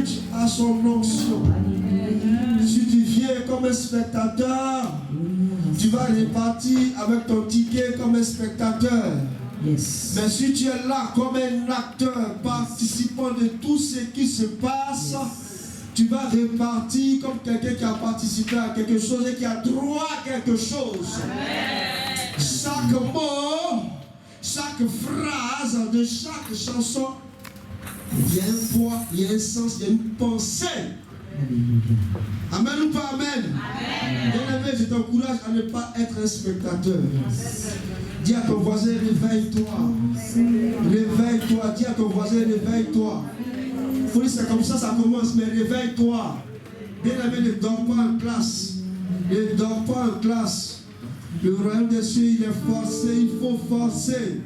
goûtes à son onction. Si tu viens comme un spectateur, tu vas repartir avec ton ticket comme un spectateur. Yes. Mais si tu es là comme un acteur, participant de tout ce qui se passe, tu vas repartir comme quelqu'un qui a participé à quelque chose et qui a droit à quelque chose. Chaque mot, chaque phrase de chaque chanson, il y a un poids, il y a un sens, il y a une pensée. Amen ou pas amen? Bien-aimé, je t'encourage à ne pas être un spectateur. Dis à ton voisin, réveille-toi. Réveille-toi. Dis à ton voisin, réveille-toi. Il faut dire c'est comme ça commence, mais réveille-toi. Bien-aimé, ne dors pas en classe. Ne dors pas en classe. Le royaume des cieux, il est forcé, il faut forcer.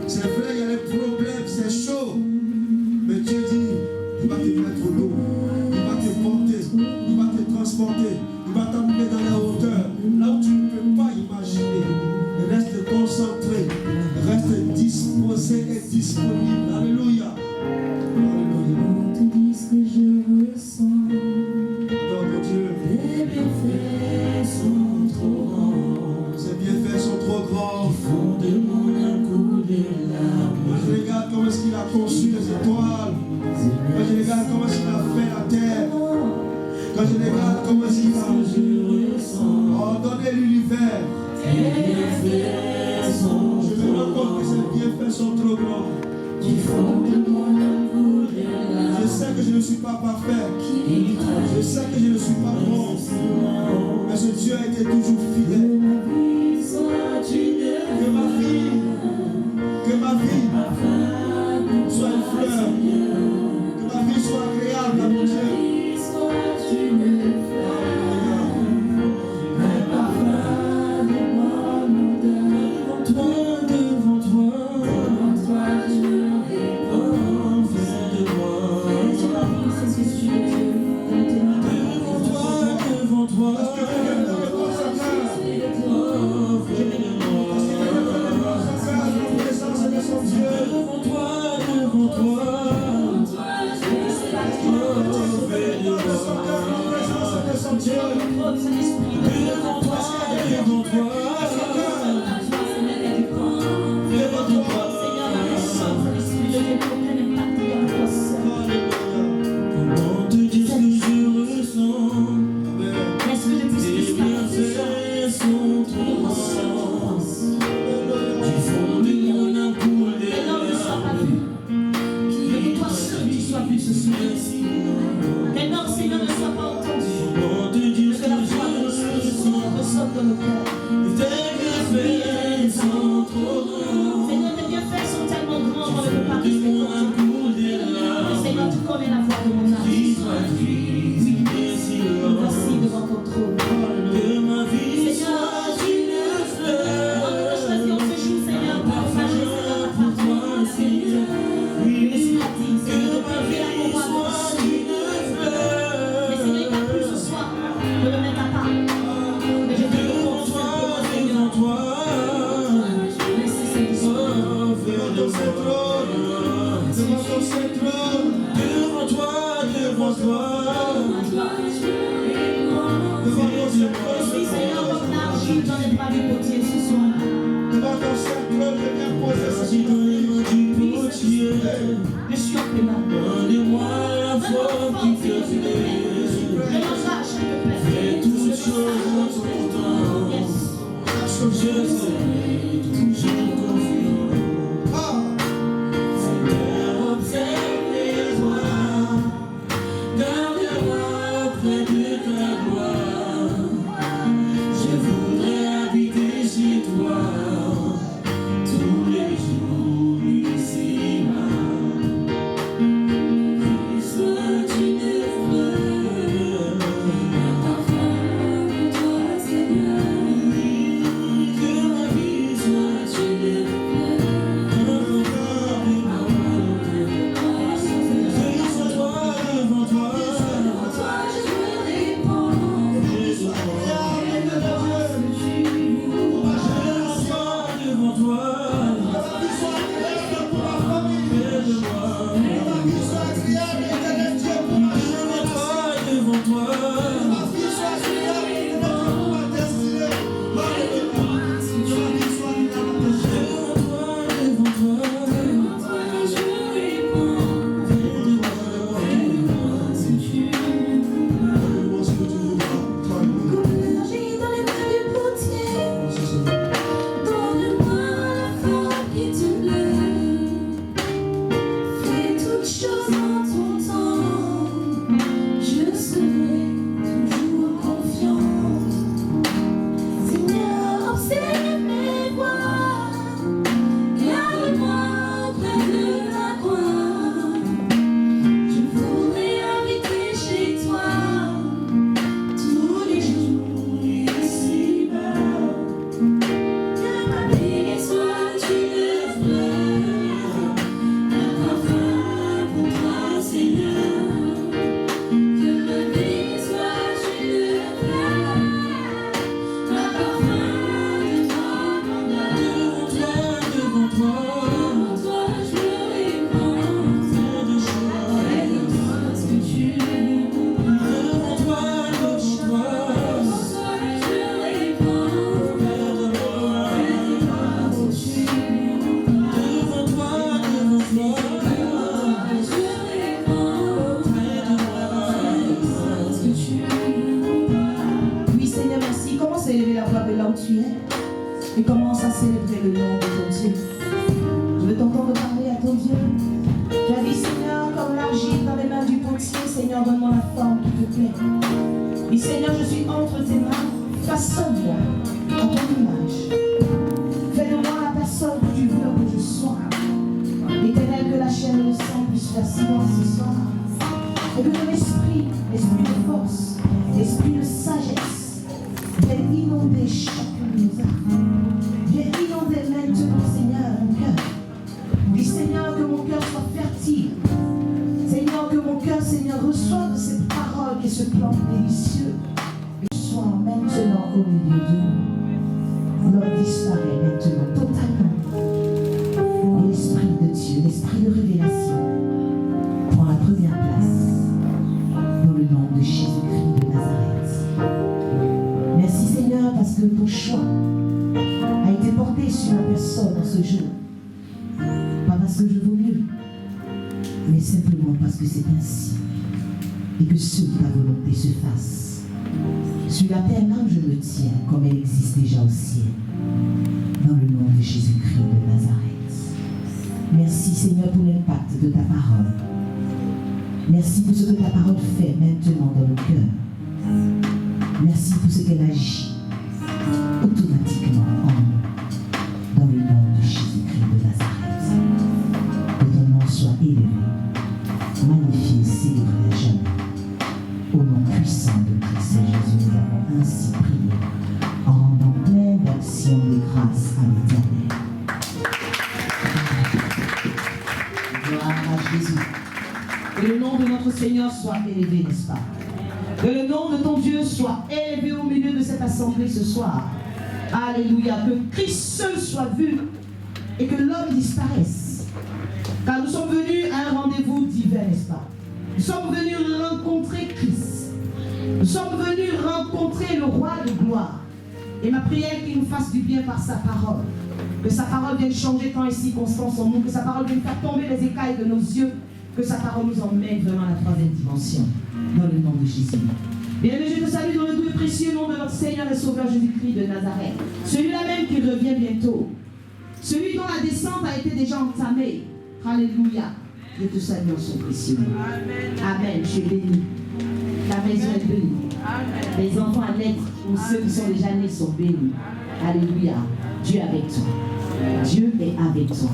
C'est vrai, il y a des problèmes, c'est chaud. Mais Dieu dit, il va te mettre au dos. Il va te porter, il va te transporter, il va t'amener dans la hauteur, là où tu ne peux pas imaginer. Reste concentré, reste disposé et disponible. Alléluia. Alléluia. Te dis ce que je ressens. Oh mon Dieu. Les bienfaits sont trop grands. Ces bienfaits sont trop grands. Ils font de mon un coup de larmes. Quand je regarde comment est-ce qu'il a conçu les étoiles. Quand je regarde comment est-ce qu'il a fait la terre. Quand je regarde comment est-ce qu'il a ordonné l'univers. Je me rends compte que ces bienfaits sont trop grands. Je sais que je ne suis pas parfait. Je sais que je ne suis pas bon. Mais ce Dieu a été toujours fidèle. Que ma vie soit une fleur. Que ma vie soit agréable à mon Dieu. où tu es et commence à célébrer le nom de ton Dieu. Je veux t'entendre parler à ton Dieu. Tu as dit, Seigneur, comme l'argile dans les mains du potier, Seigneur, donne-moi la forme qui te plaît. Et Seigneur, je suis entre tes mains, façonne-moi en ton image. Fais de moi la personne que tu veux que je sois. Éternel, que la chair et le sang puissent faire silence ce soir. Et que ton esprit de force, esprit de sagesse, vienne inonder chacun de nos âmes. Vienne inonder maintenant, Seigneur, mon cœur. Dis, Seigneur, que mon cœur soit fertile. Seigneur, que mon cœur, Seigneur, reçoive cette parole et ce plan délicieux. Et sois maintenant au milieu de nous. L'homme disparaît maintenant totalement. Et l'Esprit de Dieu, l'Esprit de révélation, prend la première place dans le nom de Jésus-Christ de Nazareth. Merci Seigneur parce que ton choix a été porté sur ma personne en ce jour. Pas parce que je vaux mieux, mais simplement parce que c'est ainsi. Et que seule ta volonté se fasse. Sur la terre, là où je me tiens, comme elle existe déjà au ciel. Dans le nom de Jésus-Christ de Nazareth. Merci Seigneur pour l'impact de ta parole. Merci pour ce que ta parole fait maintenant dans le cœur. Merci pour ce qu'elle agit automatiquement en nous. Dans le nom de Jésus-Christ de Nazareth. Que ton nom soit élevé, magnifié, célébré à jamais. Au nom puissant de Christ Jésus, nous avons ainsi prié, en rendant plein d'actions de grâce à l'Éternel. Gloire à Jésus. Que le nom de notre Seigneur soit élevé, n'est-ce pas? Que le nom de ton Dieu soit élevé au milieu de cette assemblée ce soir. Alléluia. Que Christ seul soit vu et que l'homme disparaisse. Car nous sommes venus à un rendez-vous divin, n'est-ce pas? Nous sommes venus rencontrer Christ. Nous sommes venus rencontrer le roi de gloire. Et ma prière est qu'il nous fasse du bien par sa parole. Que sa parole vienne changer temps et circonstances en nous. Que sa parole vienne faire tomber les écailles de nos yeux. Que sa parole nous emmène vraiment à la troisième dimension. Dans le nom de Jésus. Bien-aimé, je te salue dans le doux et précieux nom de notre Seigneur et Sauveur Jésus-Christ de Nazareth. Celui-là même qui revient bientôt. Celui dont la descente a été déjà entamée. Alléluia. Je te salue en son précieux nom. Amen. Je suis béni. Ta maison est bénie. Amen. Les enfants à naître ou ceux qui sont déjà nés sont bénis. Alléluia. Dieu est avec toi. Dieu est avec toi.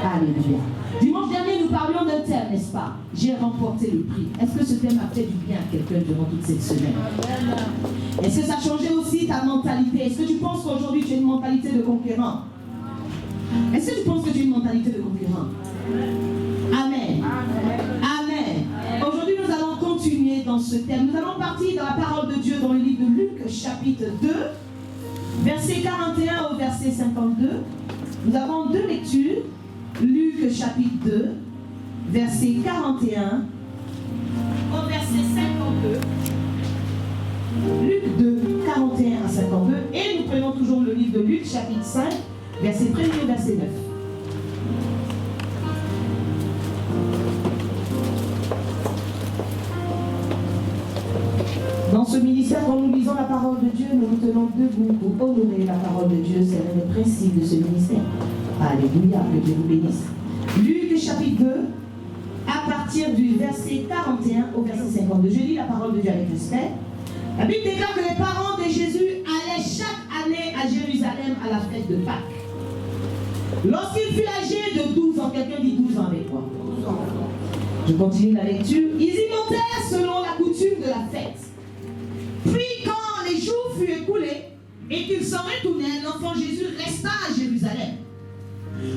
Alléluia. Dimanche dernier, nous parlions d'un thème, n'est-ce pas? J'ai remporté le prix. Est-ce que ce thème a fait du bien à quelqu'un durant toute cette semaine? Est-ce que ça a changé aussi ta mentalité? Est-ce que tu penses qu'aujourd'hui tu as une mentalité de conquérant? Est-ce que tu penses que tu as une mentalité de conquérant? Amen. Amen. Aujourd'hui, nous allons continuer dans ce thème. Nous allons partir dans la parole de Dieu dans le livre de Luc, chapitre 2, verset 41 au verset 52. Nous avons deux lectures. Luc chapitre 2, verset 41 au verset 52. Luc 2, 41 à 52. Et nous prenons toujours le livre de Luc chapitre 5, verset 1er et verset 9. Dans ce ministère, quand nous lisons la parole de Dieu, nous nous tenons debout pour honorer la parole de Dieu. C'est l'un des principes de ce ministère. Alléluia, que Dieu vous bénisse. Luc chapitre 2, à partir du verset 41 au verset 52. Je lis la parole de Dieu avec respect. La Bible déclare que les parents de Jésus allaient chaque année à Jérusalem à la fête de Pâques. Lorsqu'il fut âgé de 12 ans, quelqu'un dit 12 ans avec moi. Je continue la lecture. Ils y montèrent selon la coutume de la fête. Puis quand les jours furent écoulés et qu'ils s'en retournèrent, l'enfant Jésus resta à Jérusalem.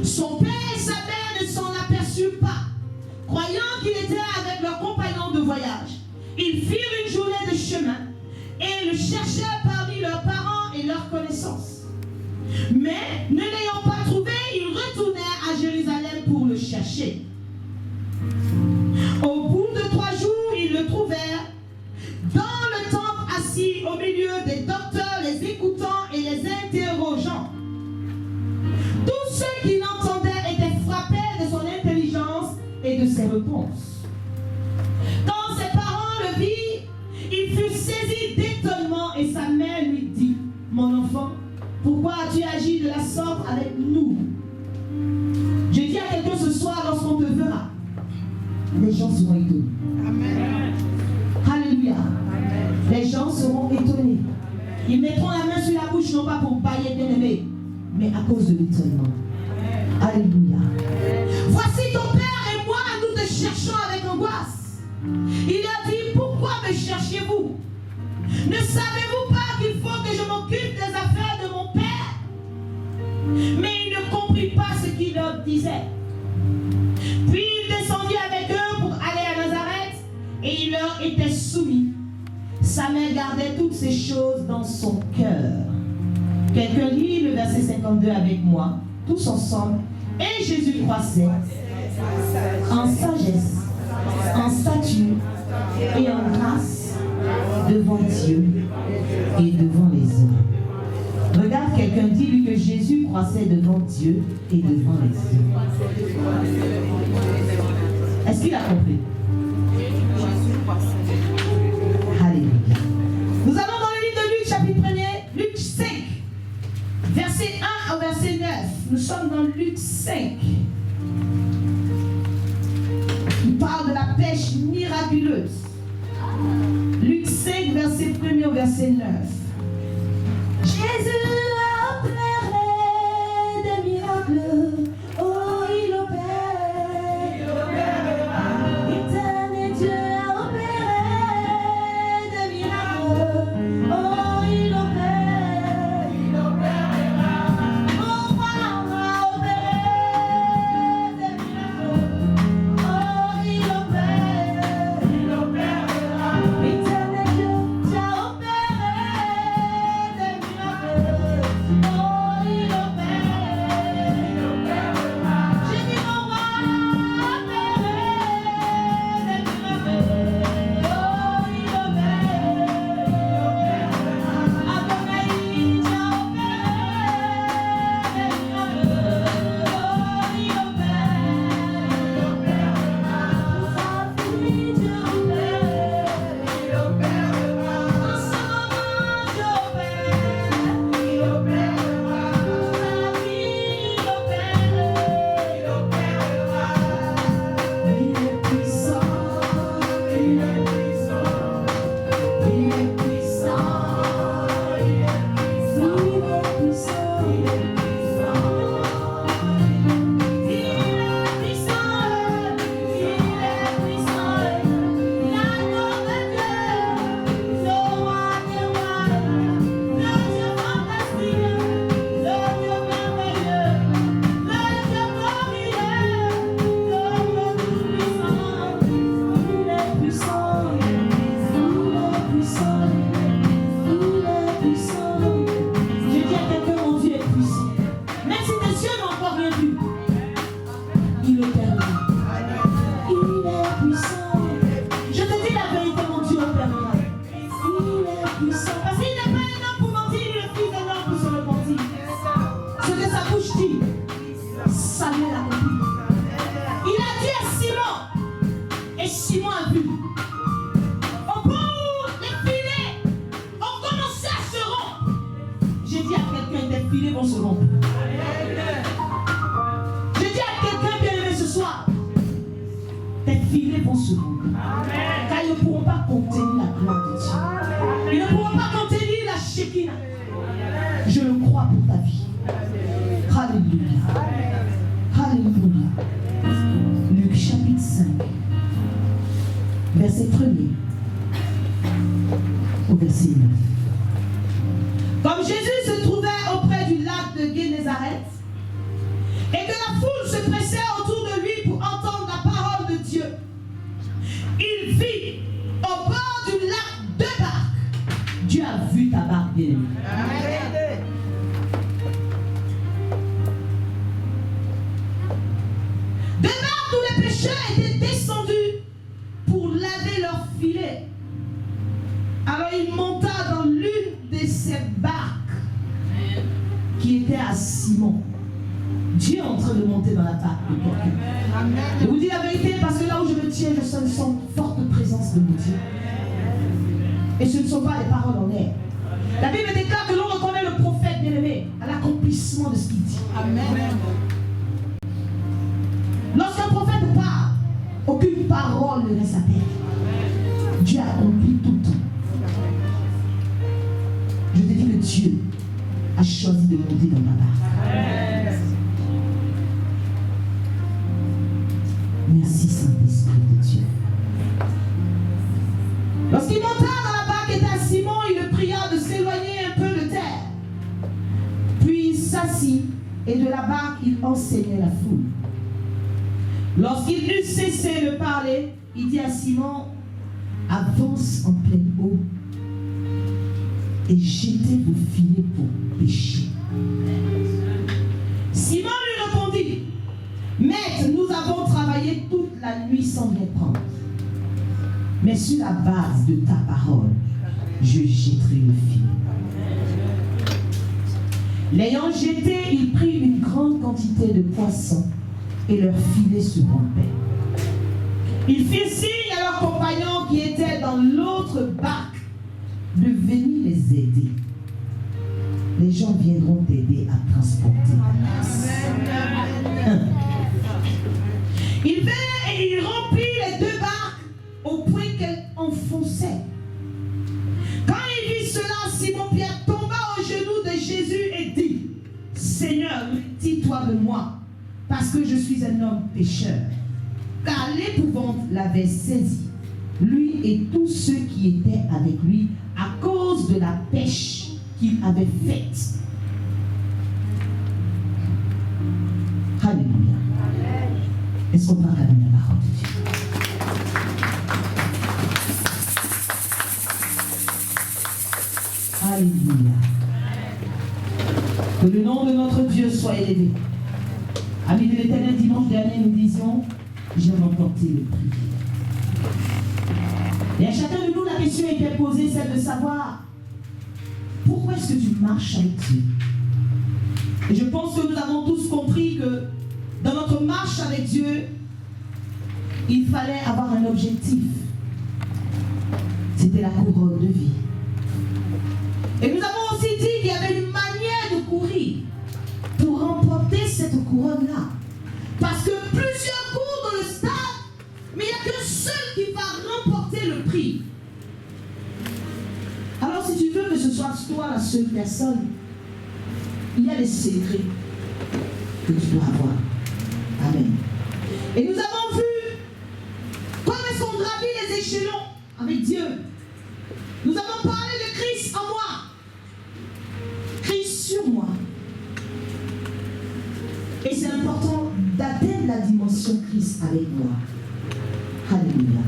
Son père et sa mère ne s'en aperçurent pas, croyant qu'il était avec leurs compagnons de voyage. Ils firent une journée de chemin et le cherchèrent parmi leurs parents et leurs connaissances. Mais ne l'ayant pas trouvé, ils retournèrent à Jérusalem pour le chercher. Au bout de 3 jours, ils le trouvèrent dans le temple assis au milieu des docteurs, les écoutant et les interrogeant. Tous ceux qui l'entendaient étaient frappés de son intelligence et de ses réponses. Quand ses parents le virent, il fut saisi d'étonnement et sa mère lui dit: mon enfant, Ils mettront la main sur la bouche, non pas pour bailler bien-aimé, mais à cause de l'étonnement. Alléluia. Voici ton Père et moi, nous te cherchons avec angoisse. Il a dit, pourquoi me cherchez-vous? Ne savez-vous pas qu'il faut que je m'occupe des affaires de mon Père? Mais il ne comprit pas ce qu'il leur disait. Puis il descendit avec eux pour aller à Nazareth et il leur était soumis. Sa mère gardait toutes ces choses dans son cœur. Quelqu'un lit le verset 52 avec moi, tous ensemble. Et Jésus croissait en sagesse, en stature et en grâce devant Dieu et devant les hommes. Regarde, quelqu'un dit lui que Jésus croissait devant Dieu et devant les hommes. Est-ce qu'il a compris? Alléluia. Nous allons dans le livre de Luc, chapitre 1er, Luc 5, verset 1 au verset 9. Nous sommes dans Luc 5. Il parle de la pêche miraculeuse. Luc 5, verset 1er au verset 9. Jésus a opéré des miracles. Oh, il opère. Éternel Dieu a opéré des miracles. Oh, il opère. Mon roi a opéré des miracles. Oh, il opère. Éternel Dieu, tu as opéré des miracles. Oh, il opère. J'ai dit mon roi a opéré des miracles. Oh, il opère. Adonai, tu as opéré des miracles. Oh, il opère. Sa fille, tu opères. En ce moment, tu opères. Il opère. Sa vie, il opère. Il est puissant. Il est puissant. Il est puissant. Il est puissant. Il est puissant. Il est puissant. Il est puissant. Il est puissant. L'agneau de Dieu, le roi des rois, le Dieu fantastique, le Dieu merveilleux, le Dieu glorieux, le Dieu tout-puissant. Il est puissant. Il est puissant. Il est puissant. Je dis à quelqu'un, mon Dieu est puissant. Même si tes yeux n'ont encore rien vu, il opère. Il est puissant. Je te dis la vérité, mon Dieu opère. Il est puissant. Parce qu'il n'est pas un homme pour mentir, il est le fils d'un homme pour se repentir. Ce que sa bouche dit, ça lui l'accomplit. Il a dit à Simon, et Simon a vu. Au point où les filets ont commencé à se rompre, j'ai dit à quelqu'un, tes filets vont se rompre. J'ai dit à quelqu'un bien aimé ce soir, tes filets vont se rompre. Car ils ne pourront pas contenir la gloire de Dieu. Ils ne pourront pas contenir la Shekinah. Je le crois pour ta vie. Alléluia. Alléluia. Luc chapitre 5, verset 1er au verset 9. Comme Jésus se trouvait auprès du lac de Génézareth et que la foule se pressait autour de lui pour entendre la parole de Dieu, il vit au bord du lac deux barques. Dieu a vu ta barque bien-aimée. Deux barques où les pêcheurs étaient descendus pour laver leurs filets. Alors il monta dans l'une de ces barques qui était à Simon. Dieu est en train de monter dans la barque de quelqu'un. Je vous dis la vérité parce que là où je me tiens, je sens une forte présence de mon Dieu. Et ce ne sont pas des paroles en l'air. La Bible déclare que l'on reconnaît le prophète bien-aimé à l'accomplissement de ce qu'il dit. Amen. Lorsqu'un prophète parle, aucune parole ne reste à terre. Dieu accomplit tout le temps. Je te dis Dieu a choisi de monter dans ma barque. Merci Saint-Esprit de Dieu. Lorsqu'il monta dans la barque et à Simon, il le pria de s'éloigner un peu de terre. Puis il s'assit et de la barque il enseignait la foule. Lorsqu'il eut cessé de parler, il dit à Simon, avance en pleine eau et jetez vos filets pour pêcher. Simon lui répondit, Maître, nous avons travaillé toute la nuit sans rien prendre. Mais sur la base de ta parole, je jetterai le filet. L'ayant jeté, il prit une grande quantité de poissons et leurs filets se rompaient. Il fit signe à leurs compagnons qui étaient dans l'autre barque de venir les aider. Les gens viendront t'aider à transporter. Il vint et il remplit les deux barques au point qu'elles enfonçaient. Quand il vit cela, Simon-Pierre tomba aux genoux de Jésus et dit, Seigneur, retire-toi de moi, parce que je suis un homme pécheur. Car l'épouvante l'avait saisi, lui et tous ceux qui étaient avec lui, à cause de la pêche qu'il avait faite. Alléluia. Est-ce qu'on va acclamer la parole de Dieu? Alléluia. Que le nom de notre Dieu soit élevé. Amis de l'Éternel, dimanche dernier, nous disions, j'ai remporté le prix. Et à chacun de nous, la question était posée, celle de savoir, pourquoi est-ce que tu marches avec Dieu? Et je pense que nous avons tous compris que dans notre marche avec Dieu, il fallait avoir un objectif. C'était la couronne de vie. Et nous avons aussi dit qu'il y avait une manière de courir pour remporter cette couronne-là. Parce que plusieurs courent dans le stade, mais il n'y a qu'un seul qui va remporter le prix. Alors si tu veux que ce soit toi la seule personne, il y a des secrets que tu dois avoir. Amen. Et nous avons vu comment est-ce qu'on gravit les échelons avec Dieu. Nous avons parlé de Christ en moi. Christ sur moi. Et c'est important d'atteindre la dimension Christ avec moi. Alléluia.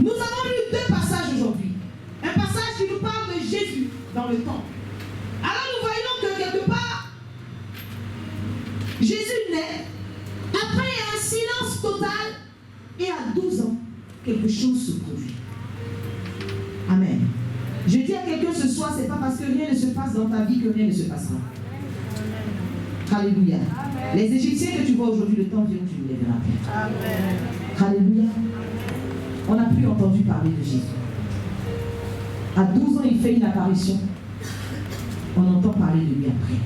Nous avons lu deux passages aujourd'hui. Un passage qui nous parle de Jésus dans le temple. Alors nous voyons que quelque part, Jésus naît. Après, il y a un silence total. Et à 12 ans, quelque chose se produit. Amen. Je dis à quelqu'un ce soir, ce n'est pas parce que rien ne se passe dans ta vie que rien ne se passera. Alléluia. Amen. Les Égyptiens que tu vois aujourd'hui, le temps vient où tu ne les verras plus. Amen. Alléluia. On n'a plus entendu parler de Jésus. À 12 ans, il fait une apparition. On entend parler de lui après.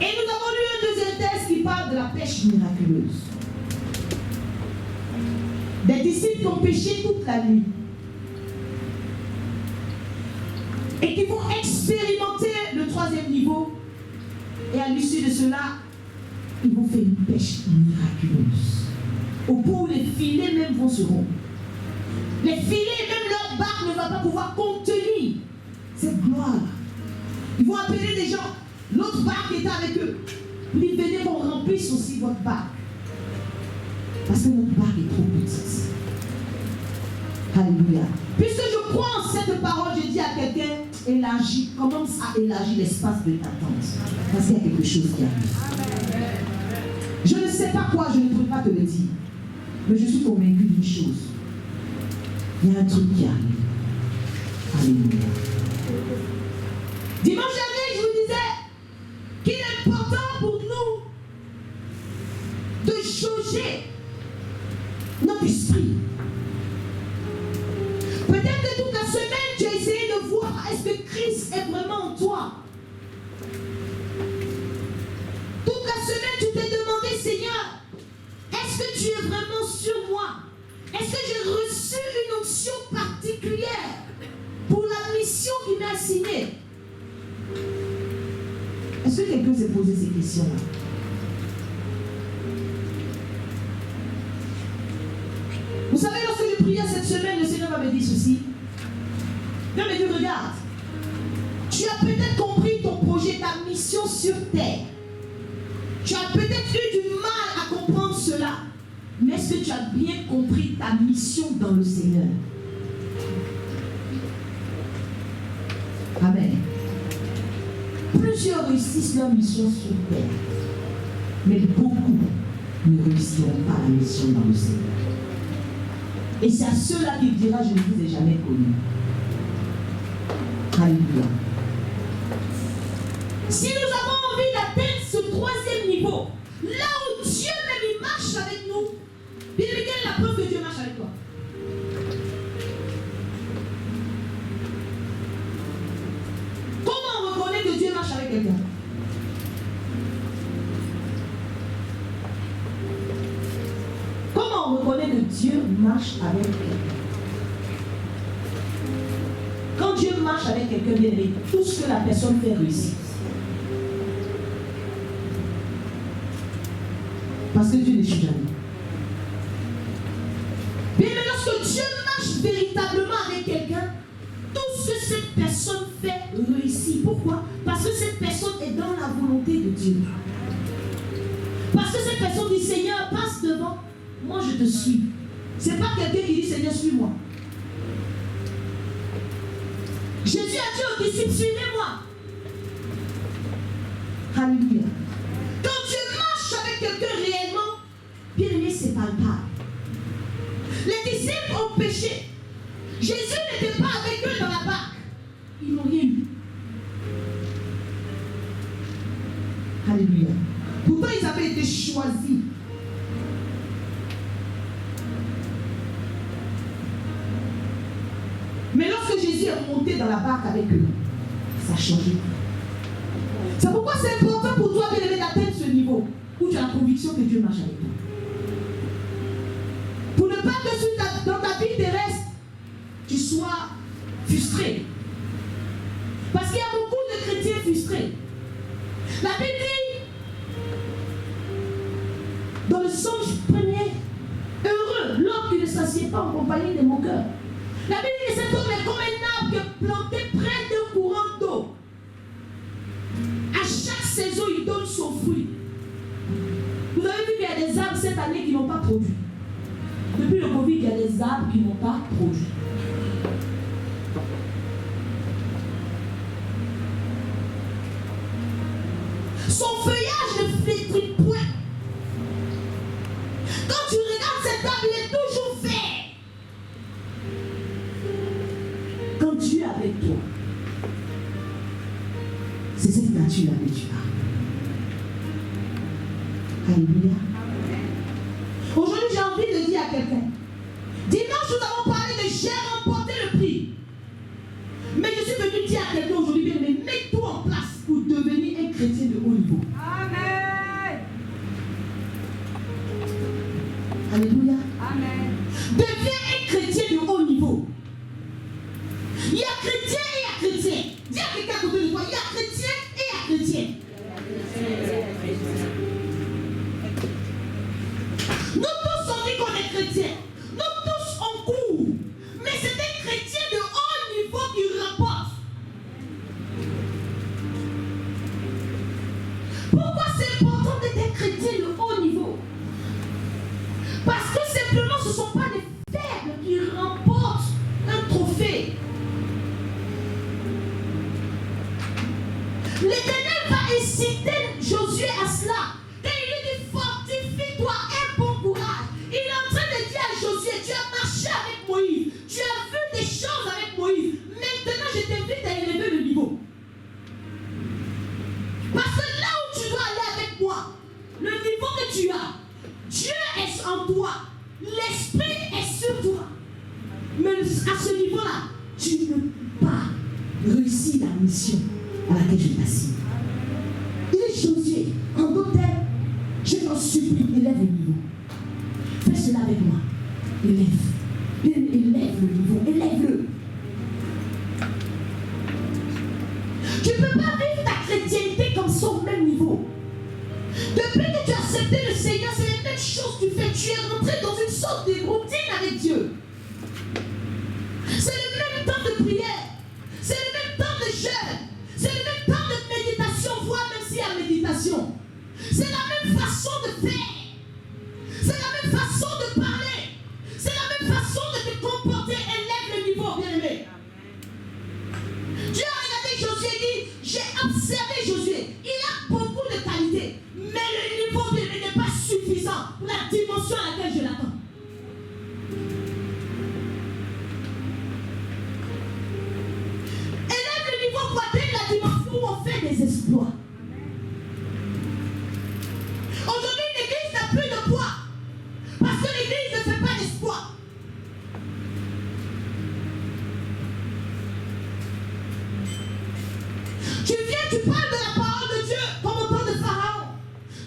Et nous avons lu un deuxième texte qui parle de la pêche miraculeuse. Des disciples qui ont pêché toute la nuit. Et qui vont expérimenter le troisième niveau. Et à l'issue de cela, ils vont faire une pêche miraculeuse. Au point où les filets même vont se rompre. Les filets, même leur barque ne va pas pouvoir contenir cette gloire. Ils vont appeler des gens. L'autre barque est avec eux. Ils venez qu'on remplisse aussi votre barque. Parce que notre barque est trop petite. Alléluia. Puisque je crois en cette parole, je dis à quelqu'un, élargis, commence à élargir l'espace de ta tente. Parce qu'il y a quelque chose qui arrive. Je ne sais pas quoi, je ne peux pas te le dire. Mais je suis convaincu d'une chose. Il y a un truc qui arrive. Alléluia. Dimanche dernier, je vous disais qu'il est important pour nous de jauger notre esprit. Peut-être que toute la semaine, tu as essayé de voir est-ce que Christ est vraiment en toi. Toute la semaine, tu t'es demandé, Seigneur, est-ce que tu es vraiment sur moi? Est-ce que j'ai reçu une onction particulière pour la mission qui m'a assigné Est-ce que quelqu'un s'est posé ces questions-là? Vous savez, lorsque je priais cette semaine, le Seigneur m'avait dit ceci. Non mais Dieu, regarde. Tu as peut-être compris ton projet, ta mission sur terre. Tu as peut-être eu du mal à comprendre cela. Mais est-ce que tu as bien compris ta mission dans le Seigneur? Amen. Plusieurs réussissent leur mission sur terre. Mais beaucoup ne réussiront pas la mission dans le Seigneur. Et c'est à ceux-là qu'il dira, je ne vous ai jamais connu. Alléluia. Si nous avons envie d'atteindre ce troisième niveau, là où Dieu même il marche avec nous, quelle est la preuve que Dieu marche avec toi? Comment on reconnaît que Dieu marche avec quelqu'un? Comment on reconnaît que Dieu marche avec quelqu'un? Quand Dieu marche avec quelqu'un, bien aimé, tout ce que la personne fait réussir. Parce que Dieu n'échoue jamais. Bien aimé, lorsque Dieu marche véritablement avec quelqu'un, tout ce que cette personne fait réussit. Pourquoi? Parce que cette personne est dans la volonté de Dieu. Parce que cette personne dit, Seigneur, passe devant, moi je te suis. C'est pas quelqu'un qui dit, Seigneur, suis-moi. Jésus a dit aux disciples, suivez-moi. Alléluia. Quand Dieu marche avec quelqu'un réellement, bien aimé, c'est palpable. Les disciples ont péché. Jésus n'était pas avec eux dans la barque. Ils n'ont rien eu. Alléluia. Pourtant, ils avaient été choisis. Mais lorsque Jésus est monté dans la barque avec eux, ça a changé. C'est pourquoi c'est important pour toi, bien-aimé, d'atteindre ce niveau où tu as la conviction que Dieu marche avec toi. Pour ne pas que dans ta vie terrestre, tu sois frustré. Parce qu'il y a beaucoup de chrétiens frustrés. La Bible dit, dans le Psaume 1er, heureux l'homme qui ne s'assied pas en compagnie de mon cœur. La Bible dit que cet homme est comme un arbre qui est planté près d'un courant d'eau. À chaque saison, il donne son fruit. Vous avez vu qu'il y a des arbres cette année qui n'ont pas produit. Depuis le Covid, il y a des arbres qui n'ont pas produit. Son feuillage ne flétrit point. Quand tu regardes cet arbre, il est toujours vert. Quand Dieu est avec toi, c'est cette nature-là que tu as. Alléluia. Aujourd'hui, j'ai envie de dire à quelqu'un, dimanche, nous avons parlé de j'ai remporté le prix. Mais je suis venu dire à quelqu'un aujourd'hui, bien aimé, mets-toi en place pour devenir un chrétien de haut niveau. Amen. Alléluia. Amen. Deviens un chrétien de haut niveau. Il y a chrétien et il y a chrétien. Dis à quelqu'un à côté de toi, il y a chrétien et il y a chrétien. Nous tous on dit qu'on est chrétien. Nous tous on court. Mais c'est un chrétien de haut niveau qui remporte. Pourquoi c'est important d'être un chrétien de haut niveau? Parce que simplement ce ne sont pas les faibles qui remportent un trophée. L'Éternel va inciter Josué à cela. Et il lui dit, fortifie-toi, aie bon courage. Il est en train de dire à Josué, tu as marché avec Moïse, tu as vu des choses avec Moïse. Maintenant, je t'invite à élever le niveau. Parce que là où tu dois aller avec moi, le niveau que tu as, Dieu est en toi, l'Esprit est sur toi. Mais à ce niveau-là, tu ne peux pas réussir la mission à laquelle je t'assigne. Il est Josué, en d'autres termes, je t'en supplie, élève le niveau. Fais cela avec moi. Élève le niveau, élève-le. Tu ne peux pas vivre ta chrétienté comme sommet. bien-aimé. Dieu a regardé Josué et dit, j'ai observé Josué. Il a beaucoup de qualités, mais le niveau bien-aimé n'est pas suffisant pour la dimension à laquelle je l'attends. Élève le niveau pour atteindre la dimension où on fait des exploits. Aujourd'hui, l'église n'a plus de poids. Parce que l'église ne fait pas d'espoir. Tu viens, tu parles de la parole de Dieu comme au temps de Pharaon.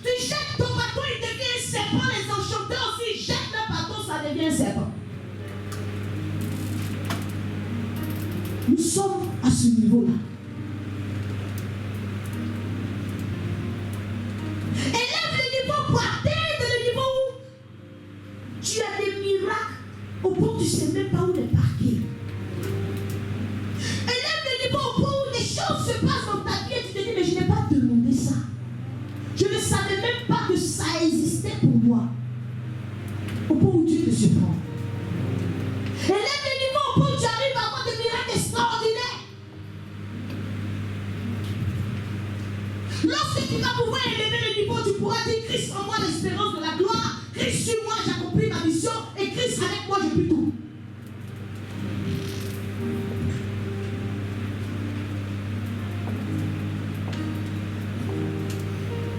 Tu jettes ton bâton, il devient un serpent. Les enchanteurs aussi jettent leur bâton, ça devient un serpent. Nous sommes à ce niveau-là. Élève le niveau pour atteindre le niveau où tu as des miracles au point où tu ne sais même pas où les parquer. Élève le niveau au point où les choses se passent dans ta vie et tu te dis, mais je n'ai pas demandé ça. Je ne savais même pas que ça existait pour moi. Au point où Dieu te surprend. Élève le niveau au point où tu arrives à avoir des miracles extraordinaires. Lorsque tu vas pouvoir élever le niveau, tu pourras dire, Christ en moi l'espérance de la gloire. Christ sur moi, j'accomplis ma mission. Et Christ avec moi, je puis tout.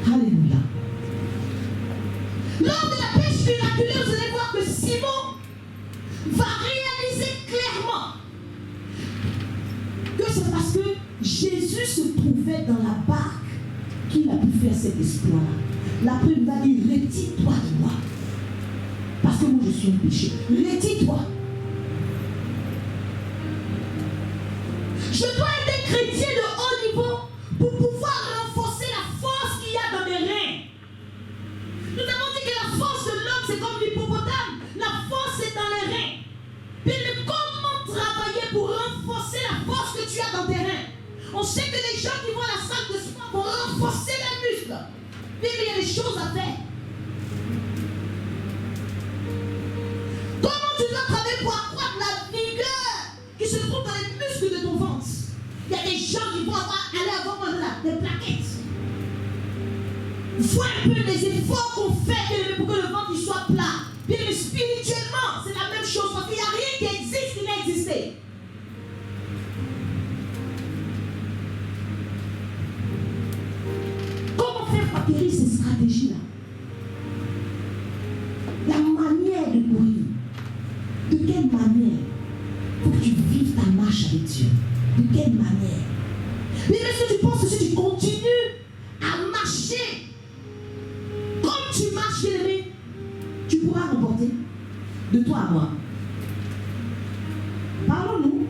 Alléluia. Lors de la pêche miraculeuse, vous allez voir que Simon va réaliser clairement que c'est parce que Jésus se trouvait dans la barque qu'il a pu faire cet exploit-là. La preuve va dire, retire-toi de moi. Parce que moi je suis un péché. Retire-toi. Je dois être un chrétien de haut niveau pour pouvoir renforcer la force qu'il y a dans mes reins. Nous avons dit que la force de l'homme c'est comme l'hippopotame. La force est dans les reins. Mais comment travailler pour renforcer la force que tu as dans tes reins? On sait que les gens qui vont à la salle de sport vont renforcer les muscles. Mais il y a des choses à faire. Comment tu dois travailler pour accroître la vigueur qui se trouve dans les muscles de ton ventre? Il y a des gens qui vont aller avoir des plaquettes. Vois un peu les efforts qu'on fait pour que le ventre il soit plat. Bien, mais spirituellement, c'est la même chose parce qu'il n'y a rien qui existe qui n'a existé. Comment faire pour acquérir ces stratégies-là? La manière de courir. De quelle manière? Pour que tu vives ta marche avec Dieu. De quelle manière? Mais est-ce que tu penses que si tu continues à marcher comme tu marches, bien-aimé, tu pourras remporter? De toi à moi. Parlons-nous.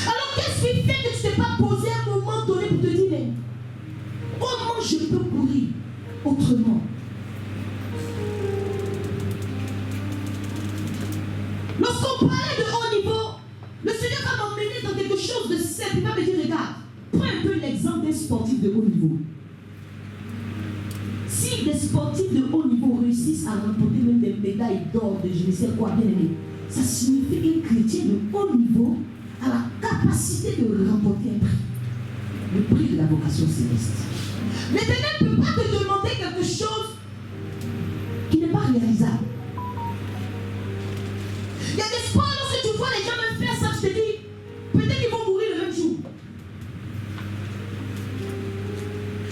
Alors qu'est-ce qui fait que tu ne t'es pas posé à un moment donné pour te dire, mais comment je peux courir autrement? Lorsqu'on parlait de haut niveau, le Seigneur va m'emmener dans quelque chose de simple. Il va me dire, regarde, prends un peu l'exemple d'un sportif de haut niveau. Si des sportifs de haut niveau réussissent à remporter même des médailles d'or, de je ne sais quoi, bien aimé, ça signifie qu'un chrétien de haut niveau a la capacité de remporter un prix. Le prix de la vocation céleste. L'Éternel ne peut pas te demander quelque chose qui n'est pas réalisable. Il y a des sports, lorsque tu vois les gens même faire ça, je te dis, peut-être qu'ils vont mourir le même jour.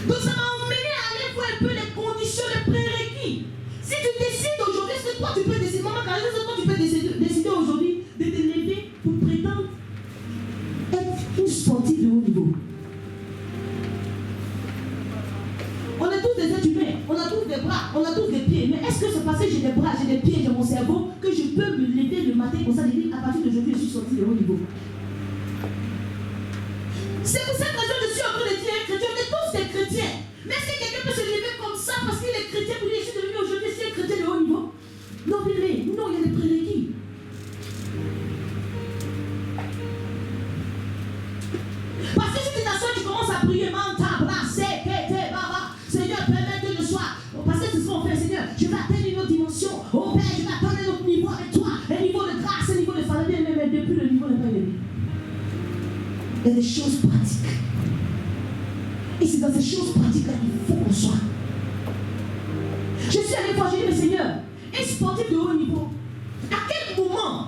Donc ça m'a emmené à aller voir un peu les conditions, les prérequis. Si tu décides aujourd'hui, est-ce que toi tu peux décider, maman, est-ce que toi tu peux décider aujourd'hui de te lever pour prétendre être une sportive de haut niveau? On est tous des êtres humains, on a tous des bras, on a tous des pieds. Mais est-ce que c'est parce que j'ai des bras, j'ai des pieds, j'ai mon cerveau que je peux me lever le matin comme ça et dire à partir d'aujourd'hui je suis sorti de haut niveau? C'est pour cette raison que je suis en train de dire chrétien, on est tous des chrétiens. Mais est-ce que quelqu'un peut se lever comme ça parce qu'il est chrétien pour dire je suis devenu aujourd'hui c'est un chrétien de haut niveau? Non, mais non, il y a des prérequis. Parce que si tu t'assois, tu commences à prier, Seigneur, permets que je sois. Parce que c'est ce qu'on fait, Seigneur. Je vais atteindre une autre dimension. Oh Père, je vais atteindre un autre niveau avec toi. Un niveau de grâce. il y a des choses pratiques. Et c'est dans ces choses pratiques-là qu'il faut qu'on soit. Je suis allé voir, j'ai dit, mais Seigneur, un sportif de haut niveau, à quel moment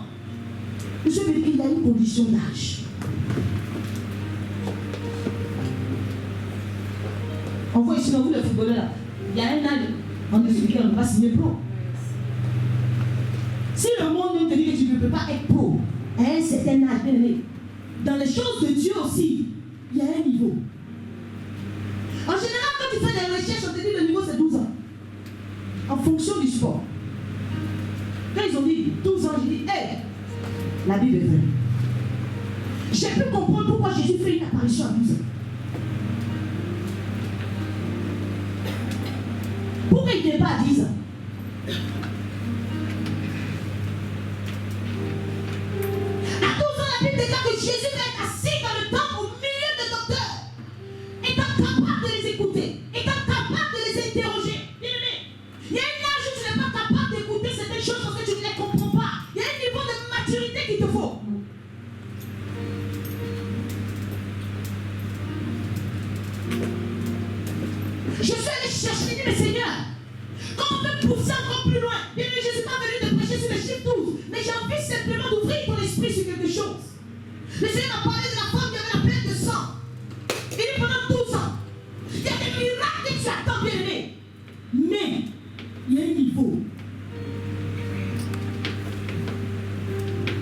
je me dis qu'il y a une condition d'âge? On voit ici dans vous le footballeur là, il y a un âge en dessous duquel on ne va pas signer pro. Si le monde même te dit que tu ne peux pas être pro à un certain âge, dans les choses de Dieu aussi, il y a un niveau. En général, quand tu fais des recherches, on te dit le niveau c'est 12 ans. En fonction du sport. Quand ils ont dit 12 ans, j'ai dit, hey, la Bible est vraie. J'ai pu comprendre pourquoi Jésus fait une apparition à 12 ans. Pourquoi il n'est pas à 10 ans? À 12 ans, la Bible déclare que Jésus va être assis dans le temple au milieu des docteurs, étant capable de les écouter, étant capable de les interroger. Il y a un âge où tu n'es pas capable d'écouter certaines choses parce que tu ne les comprends pas. Il y a un niveau de maturité qu'il te faut. Je suis allé chercher, je dis, mais Seigneur, quand on peut pousser encore plus loin, bien je ne suis pas venu te prêcher sur le chiffre 12, mais j'ai envie simplement d'ouvrir ton esprit sur quelque chose. Le Seigneur m'a parlé de la femme qui avait la perte de sang. Il dit pendant 12 ans, il y a des miracles que tu attends, bien aimé. Mais, il y a un niveau.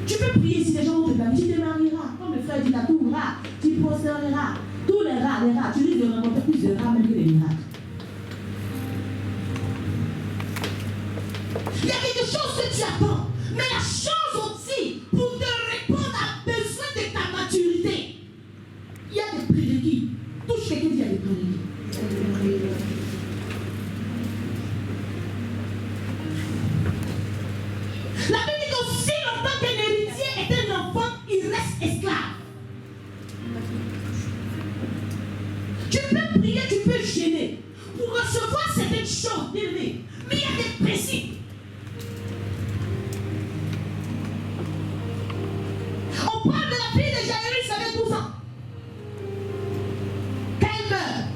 Tu peux prier si les gens vont te blâmer, tu te marieras. Comme le frère dit, à tout rat, tu prospéreras. Tous les rats, tu risques de rencontrer plus de rats même que des miracles. Il y a quelque chose que tu attends, mais la chose aussi, pour te répondre à besoin de ta maturité, il y a des prérequis. Touche quelqu'un qui a des prérequis. La Bible dit qu'aussi longtemps qu'un héritier est un enfant, il reste esclave. Tu peux prier, tu peux gêner pour recevoir certaines choses, mais il y a des principes. On parle de la fille de Jaïrus avec 12 ans. Quand elle meurt,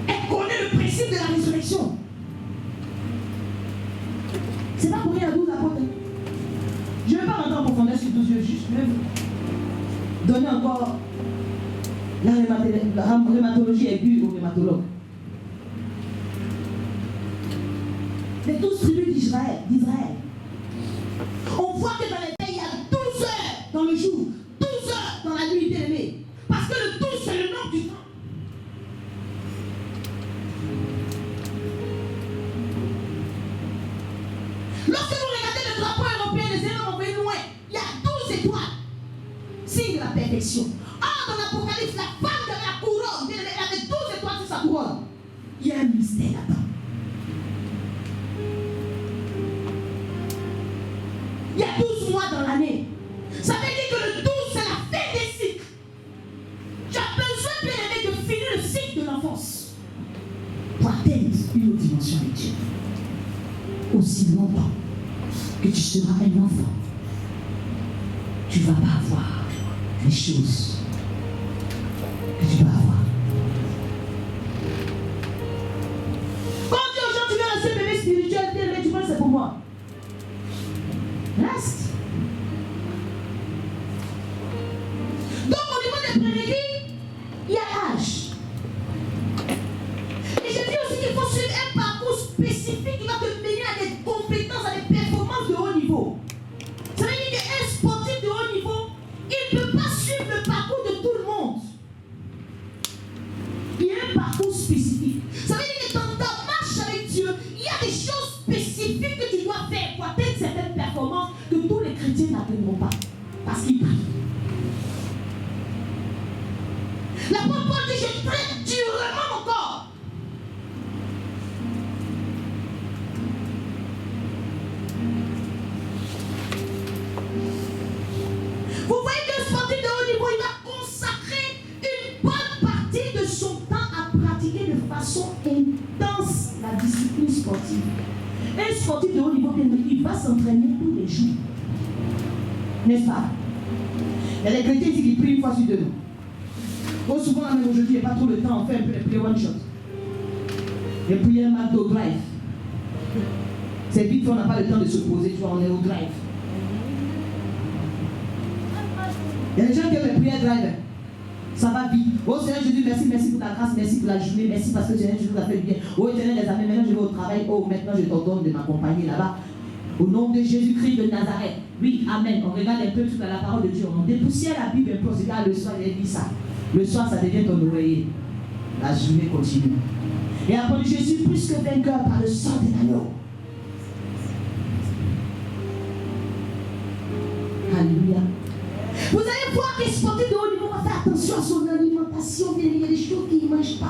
elle connaît le principe de la résurrection. C'est pas pour rien à 12 apôtres. Je ne vais pas rentrer en profondeur sur 12 yeux, juste je vais vous donner encore la rhumatologie aiguë au rhumatologue. Les 12 tribus d'Israël. On voit que dans les pays, il y a 12 heures dans le jour, 12 heures dans la nuit, bien-aimé. Parce que le 12, c'est le nom du temps. Lorsque vous regardez le drapeau européen, les éléments envoyés loin, il y a 12 étoiles. Signe de la perfection. Or, dans l'Apocalypse, la femme qui avait la couronne, elle avait 12 étoiles sur sa couronne. Il y a un mystère là-dedans. Il y a 12 mois dans l'année. Ça veut dire que le 12, c'est la fin des cycles. Tu as besoin, bien aimé, de finir le cycle de l'enfance pour atteindre une autre dimension avec Dieu. Aussi longtemps que tu seras un enfant, tu ne vas pas avoir les choses que tu dois avoir. Quand on dit aux gens, tu veux rester bébé spirituel, tu vois, c'est pour moi. Reste. Donc au niveau des prérequis, il y a l'âge. Et je dis aussi qu'il faut suivre un parcours spécifique qui va te mener à des compétences, à des performances de haut niveau. Ça veut dire qu'un sportif de haut niveau, il ne peut pas suivre le parcours de tout le monde. Il y a un parcours spécifique. Ça veut dire que dans ta marche avec Dieu, il y a des choses spécifiques que tu dois faire pour atteindre certaines performances que tous les chrétiens n'atteindront pas. Parce qu'ils prient. L'apôtre Paul dit, je traite durement mon corps. Vous voyez qu'un sportif de haut niveau, il va consacrer une bonne partie de son temps à pratiquer de façon intense la discipline sportive. Un sportif de haut niveau, il va s'entraîner tous les jours. N'est-ce pas? Il y a les chrétiens ici qui prient une fois sur deux. Bon, souvent, même aujourd'hui, il n'y a pas trop le temps, on fait un peu les prières one shot. Les prières McDo Drive. C'est vite, on n'a pas le temps de se poser, tu vois, on est au drive. Il y a des gens qui aiment les prières drive. Ça va vite. Oh Seigneur Jésus, merci, merci pour ta grâce, merci pour la journée, merci parce que Seigneur Jésus nous a fait bien. Oh Éternel des amis, maintenant je vais au travail. Oh, maintenant je t'ordonne de m'accompagner là-bas. Au nom de Jésus-Christ de Nazareth. Oui, amen. On regarde un peu tout à la parole de Dieu. On dépoussière la Bible un peu. On se dit, ah, le soir, il a dit ça. Le soir, ça devient ton oreiller. La journée continue. Et après, je suis plus que vainqueur par le sang de l'agneau. Alléluia. Vous allez voir que les sportifs de haut niveau vont faire attention à son alimentation. Il y a des choses qu'ils ne mangent pas.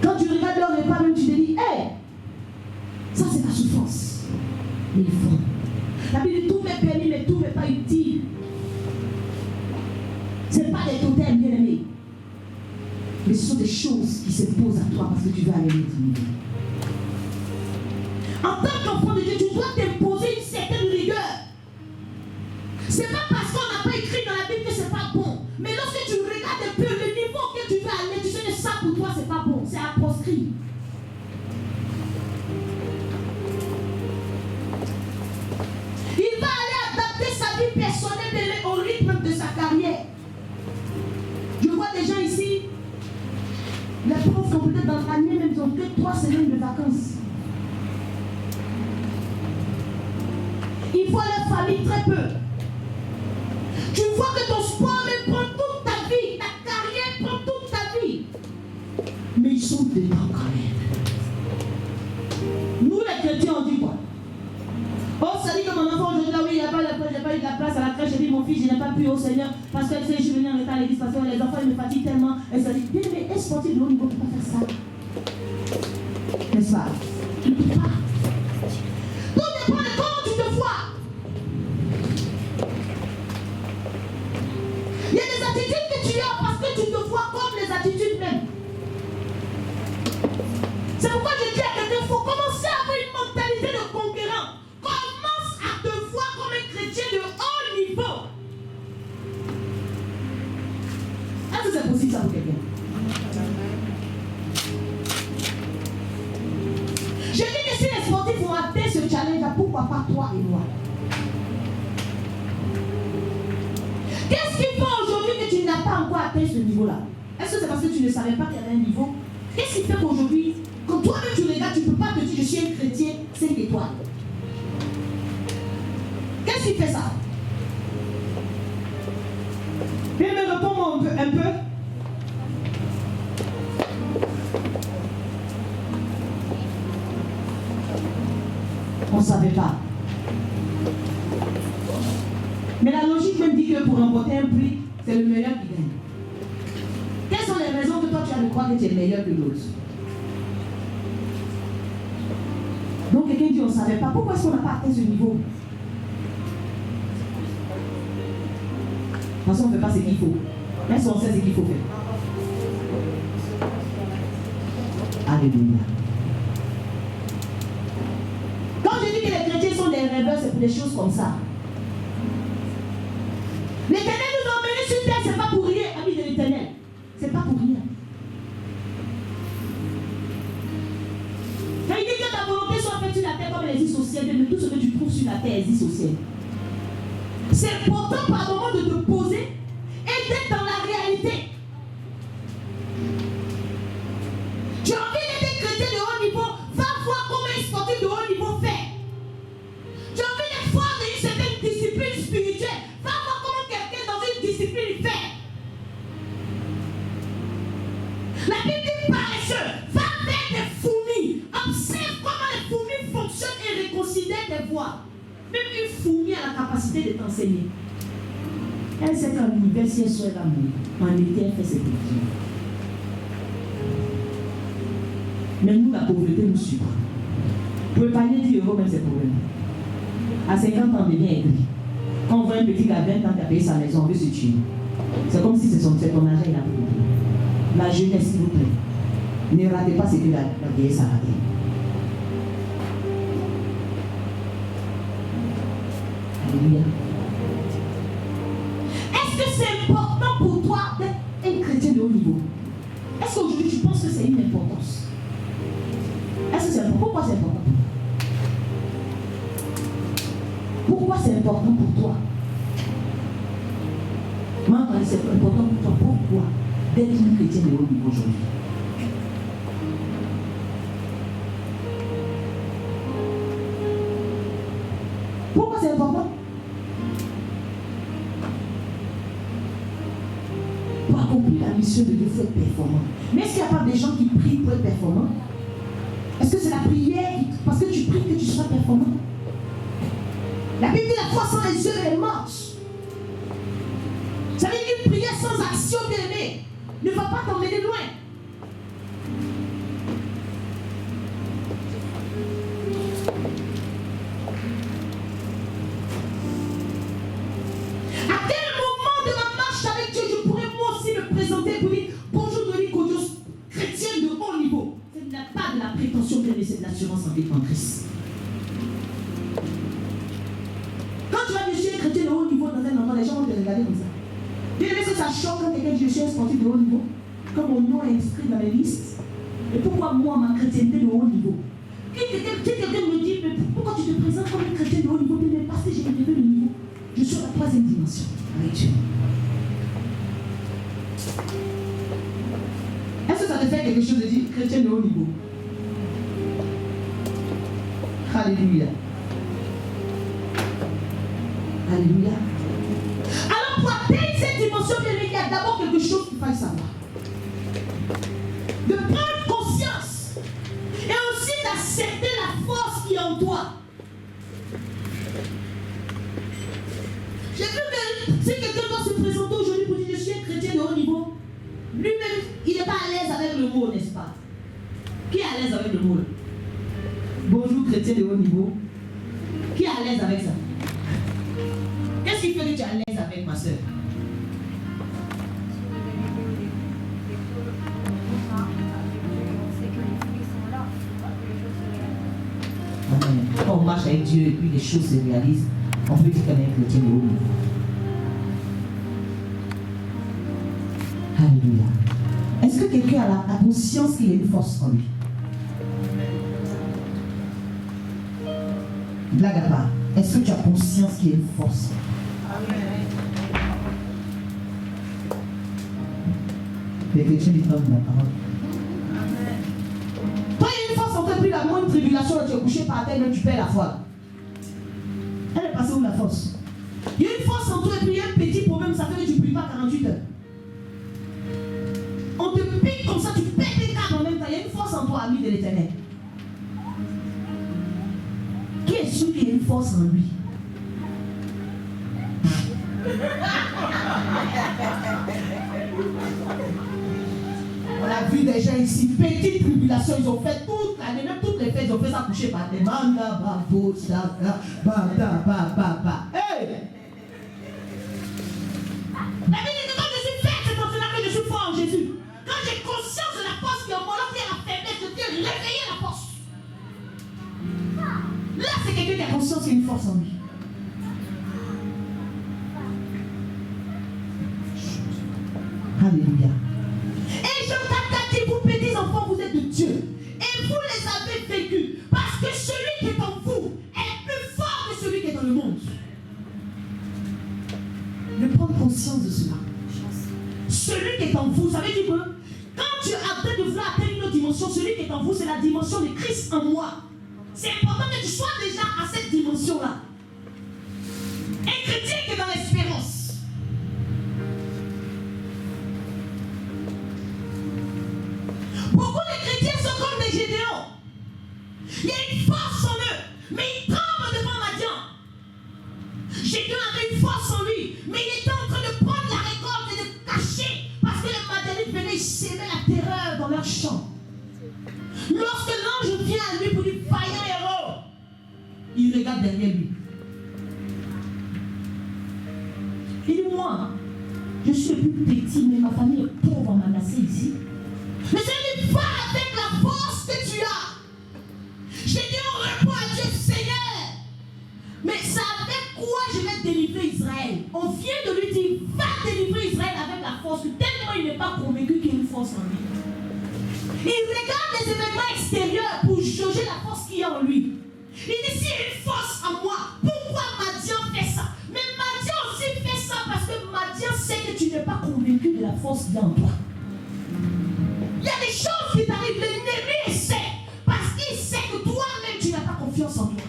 Quand tu regardes leur repas, même tu te dis, hé, ça c'est la souffrance. Mais ils font. La Bible dit, tout m'est permis, mais tout n'est pas utile. Ce n'est pas des totems, bien aimés. Mais ce sont des choses qui se posent à toi parce que tu veux aller l'utiliser. En tant qu'enfant de Dieu, tu dois t'imposer une certaine rigueur. Ce n'est pas parce qu'on n'a pas écrit dans la Bible que ce n'est pas bon. Mais lorsque tu regardes un peu le niveau auquel tu veux aller, tu sais que ça pour toi, ce n'est pas bon. C'est à proscrit. Il va aller adapter sa vie personnelle au rythme de sa carrière. Je vois des gens ici, les profs sont peut-être dans l'année, même ils ont que 3 semaines de vacances. Il faut leur famille très peu. Tu vois que ton sport prend toute ta vie, ta carrière prend toute ta vie. Mais ils sont dedans quand même. Nous les chrétiens, on dit quoi? Oh, ça dit que mon enfant aujourd'hui, là, oui, il n'y a pas eu de la place à la crèche. J'ai dit, mon fils, je n'ai pas pu, oh Seigneur, parce que je suis venu en retard à l'église, parce que les enfants, ils me fatiguent tellement. Et ça dit, bien, mais un sportif de haut niveau ne peut pas faire ça. N'est-ce pas? Tu ne peux pas. Tout dépend de comment tu te vois. Il y a des attitudes que tu as parce que tu te vois comme les attitudes mêmes. C'est pourquoi je dis à quelqu'un, il faut commencer à avoir une mentalité de conquérant. Commence à te voir comme un chrétien de haut niveau. Est-ce que c'est possible ça pour quelqu'un? Je dis que si les sportifs vont atteindre ce challenge, pourquoi pas toi et moi? Qu'est-ce qui fait aujourd'hui que tu n'as pas encore atteint ce niveau-là? Est-ce que c'est parce que tu ne savais pas qu'il y avait un niveau? Qu'est-ce qui fait qu'aujourd'hui, quand toi-même tu regardes, tu ne peux pas te dire je suis un chrétien 5 étoiles? Qu'est-ce qui fait ça? Viens me répondre un peu. On ne savait pas. Mais la logique même dit que pour remporter un prix, c'est le meilleur qui gagne. Quelles sont les raisons que toi tu as de croire que tu es meilleur que l'autre? Donc quelqu'un dit on ne savait pas. Pourquoi est-ce qu'on n'a pas atteint ce niveau? Parce qu'on ne fait pas ce qu'il faut. Même si on sait ce qu'il faut faire. Alléluia. Quand je dis que les chrétiens sont des rêveurs, c'est pour des choses comme ça. L'Éternel nous a emmenés sur terre, c'est pas pour rien, amis de l'Éternel. C'est pas pour rien. Quand il dit que ta volonté soit faite sur la terre comme elle existe au ciel, mais tout ce que tu trouves sur la terre existe au ciel. C'est important par moment de te poser et d'être dans la réalité. Tu as envie d'être un chrétien de haut niveau, va voir comment un sportif de haut niveau fait. Tu as envie d'être fort dans une certaine discipline spirituelle, va voir comment quelqu'un dans une discipline fait. La Bible dit paresseux, va vers des fourmis, observe comment les fourmis fonctionnent et reconsidère tes voies. Même une fourmi a la capacité de t'enseigner. Elle sait qu'en l'univers, si elle souhaite l'amour, en été, elle fait ses petits. Mais nous, la pauvreté nous suit. Pour épargner 10 euros, même c'est problème. À 50 ans, on devient aigri. Quand on voit un petit gars à 20 ans qui a payé sa maison, on veut se tuer. C'est comme si c'est ton argent, il a pris. La jeunesse, s'il vous plaît. Ne ratez pas ce que la vieillesse a raté. Alléluia. Est-ce que c'est important pour toi d'être un chrétien de haut niveau? Est-ce qu'aujourd'hui tu penses que c'est une importance? Est-ce que c'est important? Pourquoi c'est important? Pourquoi c'est important pour toi? Moi, c'est important pour toi. Pourquoi d'être une chrétienne de haut niveau aujourd'hui? Pourquoi c'est important? Pour accomplir la mission de Dieu, il faut être performant. Mais est-ce qu'il n'y a pas des gens qui prient pour être performants? Est-ce que c'est la prière parce que tu pries que tu seras performant? La Bible dit la foi sans les yeux elle est morte. Ça veut dire qu'une prière sans action, bien aimée, ne va pas t'emmener loin. À quel moment de ma marche avec Dieu, je pourrais moi aussi me présenter pour dire bonjour Denis Kodios, chrétien de haut niveau. Ce n'est pas de la prétention, bien aimée, c'est de l'assurance en Christ. Quand tu vas dire je suis un chrétien de haut niveau dans un endroit, les gens vont te regarder comme ça. Bien aimé, ça choque quand quelqu'un dit je suis un sportif de haut niveau, comme mon nom est inscrit dans les listes. Et pourquoi moi, ma chrétienté de haut niveau? Si quelqu'un me dit, mais pourquoi tu te présentes comme un chrétien de haut niveau? Mais parce que j'ai élevé le niveau. Je suis à la troisième dimension avec Dieu. Est-ce que ça te fait quelque chose de dire chrétien de haut niveau? Alléluia. Alléluia. Alors pour atteindre cette dimension, il y a d'abord quelque chose qu'il faut savoir. De prendre conscience et aussi d'accepter la force qui est en toi. J'ai vu que si quelqu'un doit se présenter aujourd'hui pour dire je suis un chrétien de haut niveau, lui-même, il n'est pas à l'aise avec le mot, n'est-ce pas? Qui est à l'aise avec le mot? Bonjour chrétien de haut niveau. Qui est à l'aise avec ça? Qu'est-ce qui fait que tu es à l'aise avec ma soeur? Quand on marche avec Dieu et puis les choses se réalisent, on peut dire qu'on est un chrétien de haut niveau. Alléluia. Est-ce que quelqu'un a la conscience qu'il y a une force en lui? Blague à part. Est-ce que tu as conscience qu'il y a une force? Les chrétiens disent pas de la parole. Toi, il y a une force en toi, puis la moindre tribulation, tu es couché par terre, même tu perds la foi. Elle est passée où la force? Il y a une force en toi, et puis il y a un petit problème, ça fait que tu ne pries pas 48 heures. On te pique comme ça, tu pètes les câbles en même temps. Il y a une force en toi, ami de l'Éternel. Qui est sûr qu'il y a une force en lui? On a vu des gens ici, petite tribulation, ils ont fait toute l'année, même toutes les fêtes, ils ont fait ça coucher par des mangas, hey! La Bible dit que quand je suis fait, c'est pour cela que je suis fort en Jésus. Quand j'ai conscience de la force qui est en moi, lorsqu'il y a la faiblesse, je viens réveiller la force. Là, c'est quelqu'un qui a conscience qu'il y a une force en lui. Alléluia. Et je t'attaque, vous petits enfants, vous êtes de Dieu. Et vous les avez vécus. Parce que celui qui est en vous est plus fort que celui qui est dans le monde. De prendre conscience de cela. Celui qui est en vous, ça veut dire que quand tu es en train de vouloir atteindre une autre dimension, celui qui est en vous, c'est la dimension de Christ en moi. C'est important que tu sois déjà à cette dimension-là. Un chrétien qui est dans l'espérance. Beaucoup de chrétiens sont comme des Gédéons. Il y a une force en eux, mais ils tremblent devant Madian. Gédéon avait une force en lui, mais il était en train de prendre la récolte et de cacher parce que les Madianites venaient s'aimer la terreur dans leur champ. Lorsque l'ange vient à lui pour dire vaillant héros, il regarde derrière lui. Il dit moi, je suis le plus petit, mais ma famille est pauvre en Manassé ici. Mais c'est une part avec la force que tu as. J'ai dit on répond à Dieu Seigneur. Mais c'est avec quoi je vais délivrer Israël. On vient de lui dire, va délivrer Israël avec la force, tellement il n'est pas convaincu qu'il y a une force en lui. Il regarde les événements extérieurs pour jauger la force qu'il y a en lui. Il dit, s'il y a une force en moi, pourquoi Madian fait ça? Mais Madian aussi fait ça parce que Madian sait que tu n'es pas convaincu de la force qu'il y a en toi. Il y a des choses qui t'arrivent, l'ennemi sait, parce qu'il sait que toi-même tu n'as pas confiance en toi.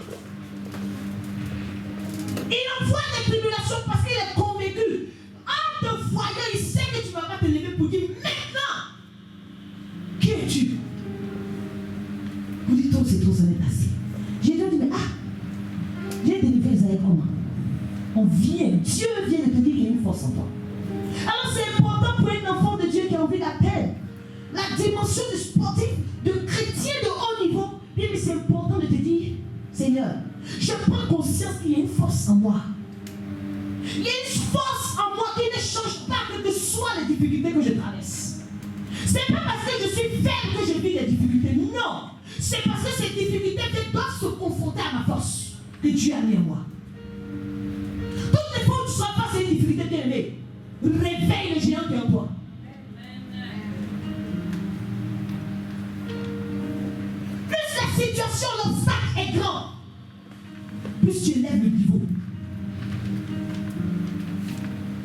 Il envoie des tribulations parce qu'il est convaincu. En te voyant, il sait que tu ne vas pas te lever pour dire maintenant, qui es-tu? Vous dites, oh, c'est trop, ça n'est assez. J'ai dit, mais j'ai délivré Isaïe comment? On vient, Dieu vient de te dire qu'il y a une force en toi. Alors c'est important pour un enfant de Dieu qui a envie d'atteindre la dimension du sportif, de chrétien de haut niveau. Bien, mais c'est important de te dire, Seigneur, je prends conscience qu'il y a une force en moi. Il y a une force en moi qui ne change pas quelles que soient les difficultés que je traverse. C'est pas parce que je suis ferme que je vis les difficultés. Non. C'est parce que ces difficultés doivent se confronter à ma force que Dieu a mis en moi. Toutes les fois où tu seras face à une difficulté bien aimée, réveille le géant qui est en toi. Plus la situation, l'obstacle est grand, plus tu élèves le niveau.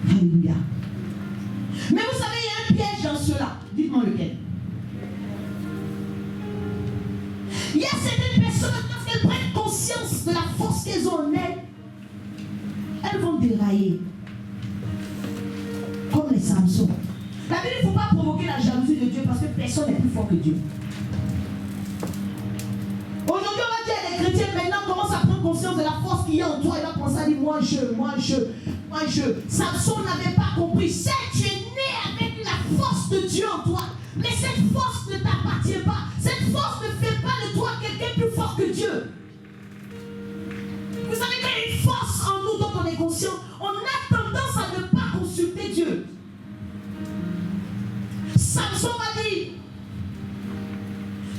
Alléluia. Mais vous savez, il y a un piège dans cela. Dites-moi lequel. Il y a certaines personnes, lorsqu'elles prennent conscience de la force qu'elles ont en elles, elles vont dérailler. Comme les Samson. La Bible, il ne faut pas provoquer la jalousie de Dieu parce que personne n'est plus fort que Dieu. Aujourd'hui, on va dire à des chrétiens maintenant commence à prendre conscience de la force qu'il y a en toi. Il va commencer à dire moi je. Samson n'avait pas compris. Certes, tu es né avec la force de Dieu en toi. Mais cette force ne t'appartient pas. Cette force ne fait pas de toi quelqu'un plus fort que Dieu. Vous savez qu'il y a une force en nous dont on est conscient. On a tendance à ne pas consulter Dieu. Samson va dire,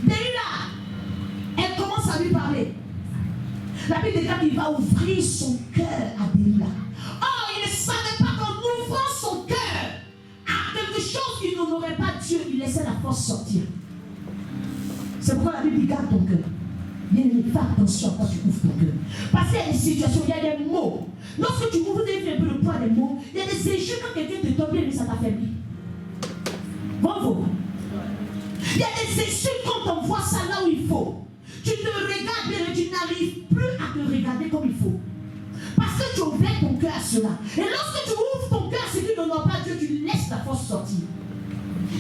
Delilah, elle commence à lui parler. La Bible déclare qu'il va ouvrir son cœur à Delilah. Or, il ne savait pas qu'en ouvrant son cœur à quelque chose qu'il n'honorait pas Dieu, il laissait la force sortir. C'est pourquoi la Bible dit garde ton cœur. Bien aimé, fais attention quand tu ouvres ton cœur. Parce qu'il y a des situations, il y a des mots. Lorsque tu ouvres un peu le poids des mots, il y a des échos quand quelqu'un te tombe et ça t'affaiblit. Bravo. Il y a des insultes quand on voit ça là où il faut. Tu te regardes et tu n'arrives plus à te regarder comme il faut. Parce que tu ouvres ton cœur à cela. Et lorsque tu ouvres ton cœur à ce qui n'honore pas Dieu, tu laisses la force sortir.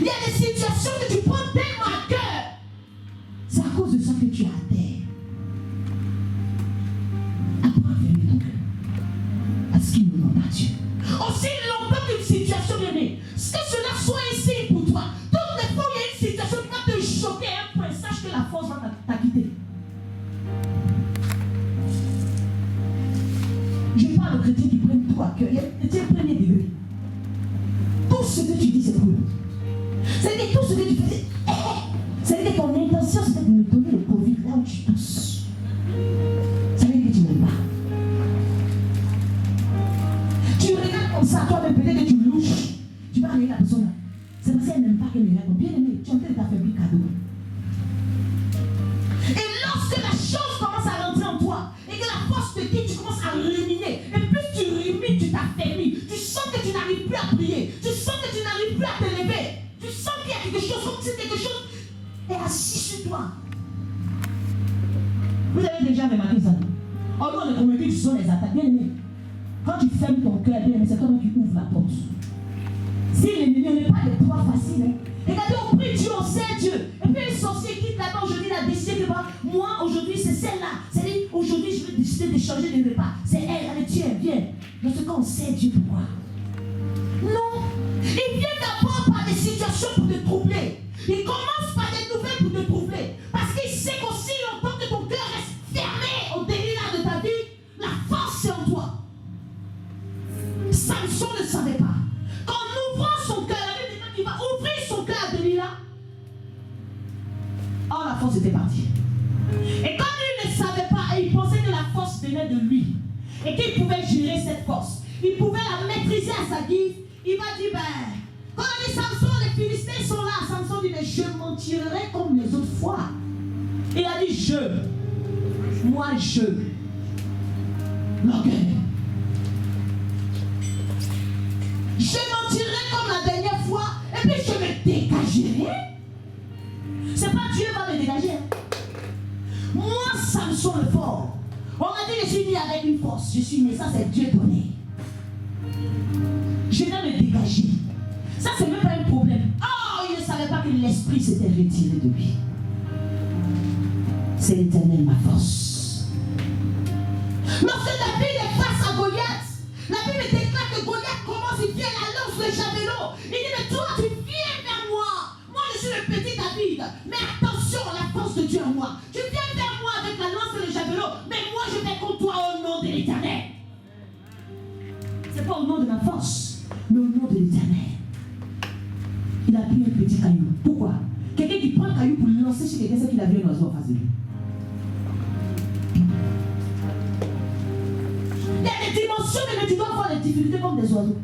Il y a des situations que tu prends tellement à cœur. C'est à cause de ça que tu es à terre. Apprends à fermer ton cœur à ce qui n'honore pas Dieu. Aussi longtemps qu'une situation vient, que cela soit ici pour toi. Toutes les fois où il y a une situation qui va te choquer à un point, sache que la force va t'acquitter. Je parle aux chrétiens qui prennent tout à cœur. Il y a des chrétiens premier degré. Tout ce que tu dis, c'est pour eux. C'est-à-dire tout ce que tu fais, c'est-à-dire que ton intention, c'était de me donner le Covid là où tu tousses. Ça veut dire que tu n'aimes pas. Tu regardes comme ça, toi-même, peut-être que tu louches. Tu vas regarder la personne là. C'est parce qu'elle n'aime pas qu'elle me regarde. Bien aimé, tu es en train de t'affaiblir cadeau. Et lorsque la chose commence à rentrer en toi, et que la force te quitte, tu commences à ruminer. Et plus tu rumines, tu t'affaiblis. Tu sens que tu n'arrives plus à prier. Tu sens que tu n'arrives plus à te lever. Tu sens qu'il y a quelque chose, comme si quelque chose est assis sur toi. Vous avez déjà remarqué ça? Oh non, on est convaincu que ce sont les attaques. Bien aimé, quand tu fermes ton cœur, bien aimé, c'est toi qui ouvres la porte. Si l'ennemi n'est pas des proies faciles, hein. Regardez, on prie Dieu, on sait Dieu. Et puis les sorciers quittent là-bas aujourd'hui, il a décidé que moi aujourd'hui c'est celle-là. C'est-à-dire aujourd'hui je vais décider d'échanger des repas. C'est elle, allez tiens, viens. Dans ce cas on sait Dieu pourquoi. Non, il vient d'abord par des situations pour te troubler. Il commence par des nouvelles pour te troubler. Parce qu'il sait qu'aussi longtemps que ton cœur reste fermé au délire de ta vie, la force est en toi. Samson ne savait pas. En ouvrant son cœur, la Bible dit qu'il va ouvrir son cœur à Delilah. Or la force était partie. Et comme il ne savait pas, et il pensait que la force venait de lui, et qu'il pouvait gérer cette force. Il pouvait la maîtriser à sa guise. Il m'a dit, ben, quand on dit Samson, les Philistins sont là. Samson dit, mais je m'en tirerai comme les autres fois. Il a dit, moi je. L'orgueil. Je m'en tirerai comme la dernière fois et puis je me dégagerai. C'est pas Dieu va me dégager. Moi, Samson le fort. On m'a dit, je suis né avec une force. Je suis né, ça c'est Dieu donné. Je vais me dégager. Ça, c'est même pas un problème. Oh, il ne savait pas que l'esprit s'était retiré de lui. C'est l'Éternel ma force. Lorsque David est face à Goliath, la Bible déclare que Goliath commence, il vient, la lance le javelot. Il dit, mais toi, tu viens vers moi. Moi, je suis le petit David. Mais attention, la force de Dieu en moi. Tu viens vers moi avec la lance et le javelot, mais moi, je vais contre toi au nom de l'Éternel. C'est pas au nom de ma force, mais au nom de l'Éternel. Il a pris un petit caillou. Pourquoi? Quelqu'un qui prend un caillou pour le lancer chez quelqu'un, c'est qu'il a vu un oiseau en face de lui. Il y a des dimensions, mais tu dois voir les difficultés comme des oiseaux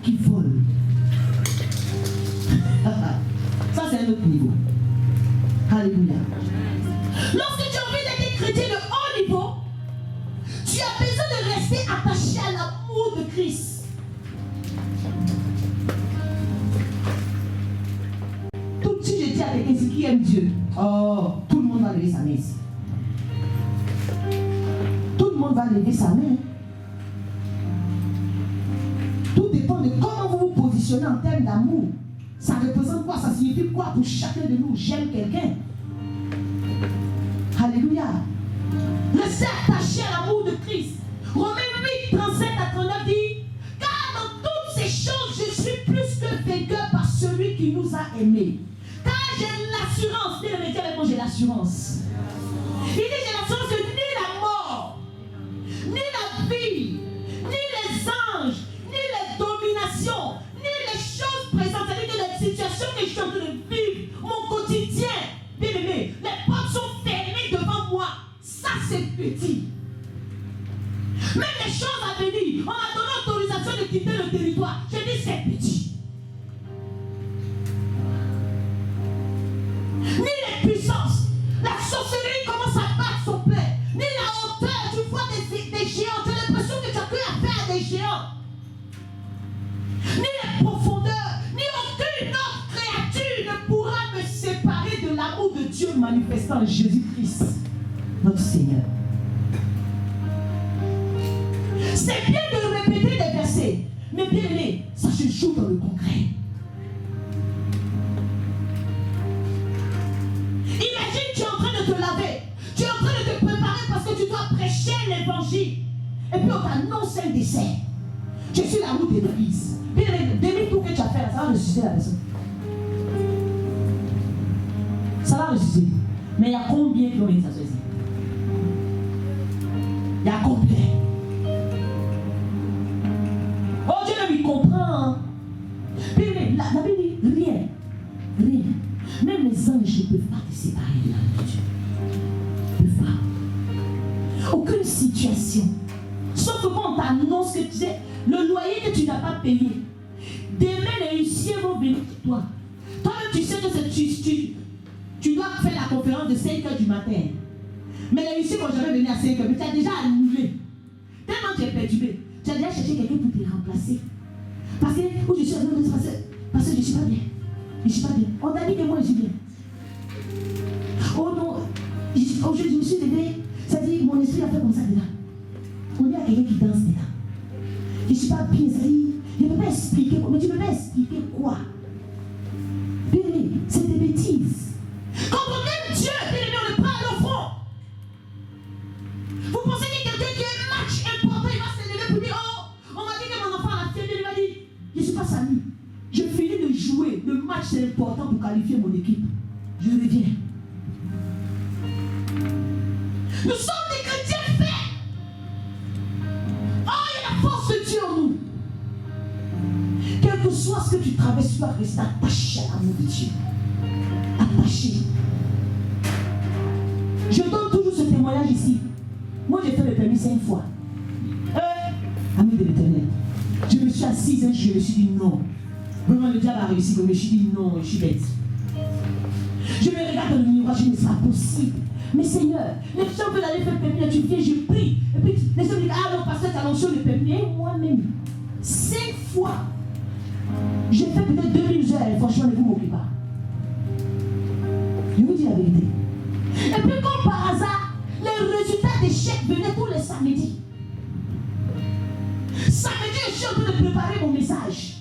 qui volent. Ça, c'est un autre niveau. Alléluia. Lorsque tu as envie d'être chrétien de haut niveau, tu as besoin de rester attaché à l'amour de Christ. Tout si je dis à quelqu'un qui aime Dieu, oh, tout le monde va lever sa main ici. Tout le monde va lever sa main. Tout dépend de comment vous vous positionnez en termes d'amour. Ça représente quoi? Ça signifie quoi pour chacun de nous? J'aime quelqu'un. Alléluia. Restez attaché à l'amour de Christ. Romains 8, 37 à 39 dit, car dans toutes ces choses, je suis plus que vainqueur par celui qui nous a aimés. Car j'ai l'assurance, dis le métier avec moi, j'ai l'assurance. Il dit, j'ai l'assurance que ni la mort, ni la vie, ni les anges, ni les dominations, ni les choses présentes, c'est-à-dire que les situations que je suis en train de vivre, mon quotidien, bien aimé, les portes sont fermées devant moi. Ça, c'est petit. Même les choses à venir, on m'a donné l'autorisation de quitter le territoire. Je dis, c'est petit. Ni les puissances, la sorcellerie commence à battre son plein, ni la hauteur, tu vois des géants, tu as l'impression que tu as plus affaire à des géants. Ni les profondeurs, ni aucune autre créature ne pourra me séparer de l'amour de Dieu manifestant en Jésus-Christ, notre Seigneur. C'est bien de répéter des versets, mais bien aimé, ça se joue dans le concret. Imagine, tu es en train de te laver, tu es en train de te préparer parce que tu dois prêcher l'évangile. Et puis on t'annonce un dessert. Je suis la route de l'église. Bien aimé, demi-tour que tu as fait là, ça va ressusciter la personne. Ça va ressusciter. Mais il y a combien qui ont été s'asseoir ici? Il y a combien? Oh, Dieu ne lui comprend. Bien aimé, la Bible dit rien. Rien. Même les anges ne peuvent pas te séparer de l'amour de Dieu. Ils ne peuvent pas. Aucune situation. Sauf que quand on t'annonce que tu sais, le loyer que tu n'as pas payé, demain les huissiers vont venir pour toi. Toi-même tu sais que tu dois faire la conférence de 5h du matin. Mais les huissiers vont jamais venir à 5h, mais tu as déjà annulé. Tellement tu es perturbé. Tu as déjà cherché quelqu'un pour te remplacer. Parce que où je suis en train de se passer, parce que je ne suis pas bien. Je ne suis pas bien. On t'a dit que moi je suis bien. Oh non, aujourd'hui je me suis levé, ça dit mon esprit a fait comme ça dedans. On est à quelqu'un qui danse dedans. Je ne suis pas bien, ça dit, je ne peux pas expliquer, mais tu ne peux pas expliquer quoi? Bien aimé, c'est des bêtises. Quand on aime Dieu, bien aimé, on ne parle au fond. Vous pensez que quelqu'un qui a un match important, il va se lever pour dire, oh, on m'a dit que mon enfant a fait, il m'a dit, je ne suis pas Samy. Je finis de jouer, le match c'est important pour qualifier mon équipe. Je reviens. Nous sommes des chrétiens faits. Oh, il y a la force de Dieu en nous. Quel que soit ce que tu traverses, tu dois rester attaché à l'amour de Dieu. Attaché. Je donne toujours ce témoignage ici. Moi, j'ai fait le permis 5 fois. Et 6 ans, je me suis dit non. Vraiment, le diable a réussi, mais je me suis dit non, je suis bête. Je me regarde dans le miroir, je me dis, c'est pas possible. Mais Seigneur, les gens veulent aller faire pépinière, tu viens, je prie. Et puis les gens disent, ah non, pasteur, t'as lancé le pépinière. Moi-même, 5 fois, j'ai fait peut-être 2000 heures, et franchement, ne vous moquez pas. Je vous dis la vérité. Et puis comme par hasard, les résultats des chèques venaient tous les samedis. Samedi, je suis en train de préparer mon message.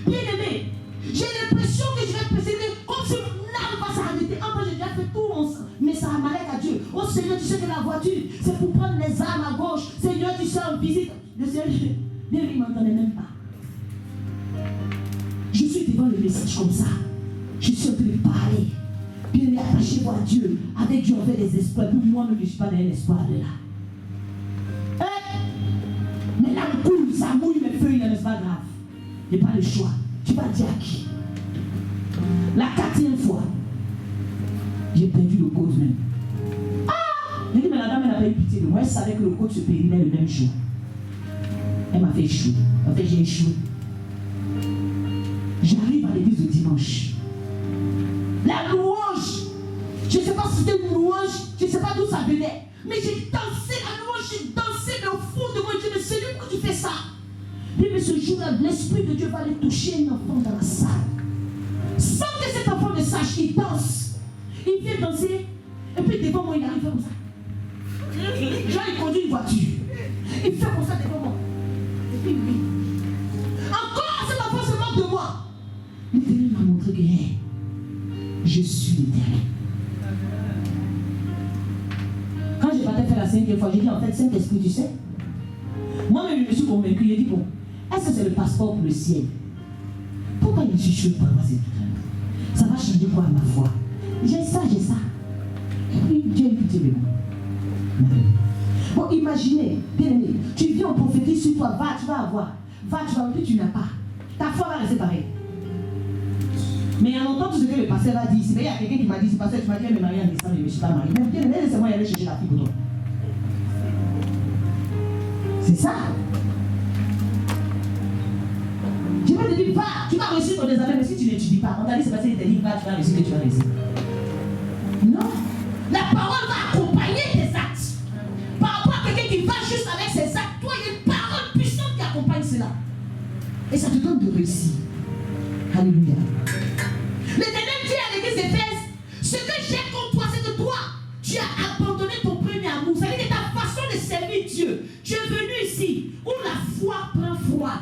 Bien aimé, j'ai l'impression que je vais précéder comme si l'âme va s'arrêter. En fait, j'ai déjà fait tout mon message à Dieu. Oh Seigneur, tu sais que la voiture, c'est pour prendre les armes à gauche. Seigneur, tu sais en visite. Le Seigneur, il ne m'entendait même pas. Je suis devant le message comme ça. Je suis en train de parler. Bien aimé, attachez-vous à Dieu. Avec Dieu, on fait des espoirs. Pour moi, je ne suis pas dans un espoir de là. Mais l'âme coule, ça mouille mes feuilles, n'est pas grave. Il n'y a pas le choix. Tu vas dire à qui? La 4e fois, j'ai perdu le code même. Ah! J'ai dit, mais la dame, elle n'a pas eu pitié de moi. Elle savait que le code se périllait le même jour. Elle m'a fait échouer. En fait, j'ai échoué. J'arrive à l'église le dimanche. La louange, je ne sais pas si c'était une louange, je ne sais pas d'où ça venait. Mais j'ai dansé la louange, j'ai dansé, mais au fond de moi, je me suis dit, pourquoi tu fais ça? Mais ce jour-là, l'Esprit de Dieu va aller toucher un enfant dans la salle. Sans que cet enfant ne sache, il danse. Il vient danser, et puis devant moi, il arrive comme ça. Genre, il conduit une voiture. Il fait comme ça devant moi. Et puis lui. Encore, cet enfant se moque de moi. L'Éternel m'a montré que hey, je suis l'Éternel. Quand j'ai parti faire la 5e fois, j'ai dit en fait, Saint-Esprit, tu sais, moi-même, je me suis convaincu. J'ai dit bon, est-ce que c'est le passeport pour le ciel? Pourquoi il me suis chaud pour avoir cette truc? Ça va changer quoi à ma foi? J'ai ça, j'ai ça. Et puis Dieu a pitié de moi. Bon, imaginez, bien aimé, tu viens, on prophétise sur toi, va, tu vas avoir. Va, tu vas, puis tu n'as pas. Ta foi va rester pareille. Mais en entendant tout ce que le pasteur a dit, il y a quelqu'un qui m'a dit, pasteur, tu m'as dit, mais Marie en décembre, je ne me suis pas mariée. Mais bien aimé, laissez-moi y aller chercher la fille pour toi. C'est ça. Je vais te dire, va, tu vas réussir ton examen, mais si tu n'étudies pas, on t'a dit, c'est parce qu'il t'a dit, va, tu vas réussir, que tu vas réussir. Non. La parole va accompagner tes actes. Par rapport à quelqu'un qui va juste avec ses actes, toi, il y a une parole puissante qui accompagne cela. Et ça te donne de réussir. Alléluia. L'Éternel dit à l'église d'Éphèse, ce que j'ai contre toi, c'est que toi, tu as abandonné ton premier amour. Ça veut dire que ta façon de servir Dieu, tu es venu ici où la foi prend froid.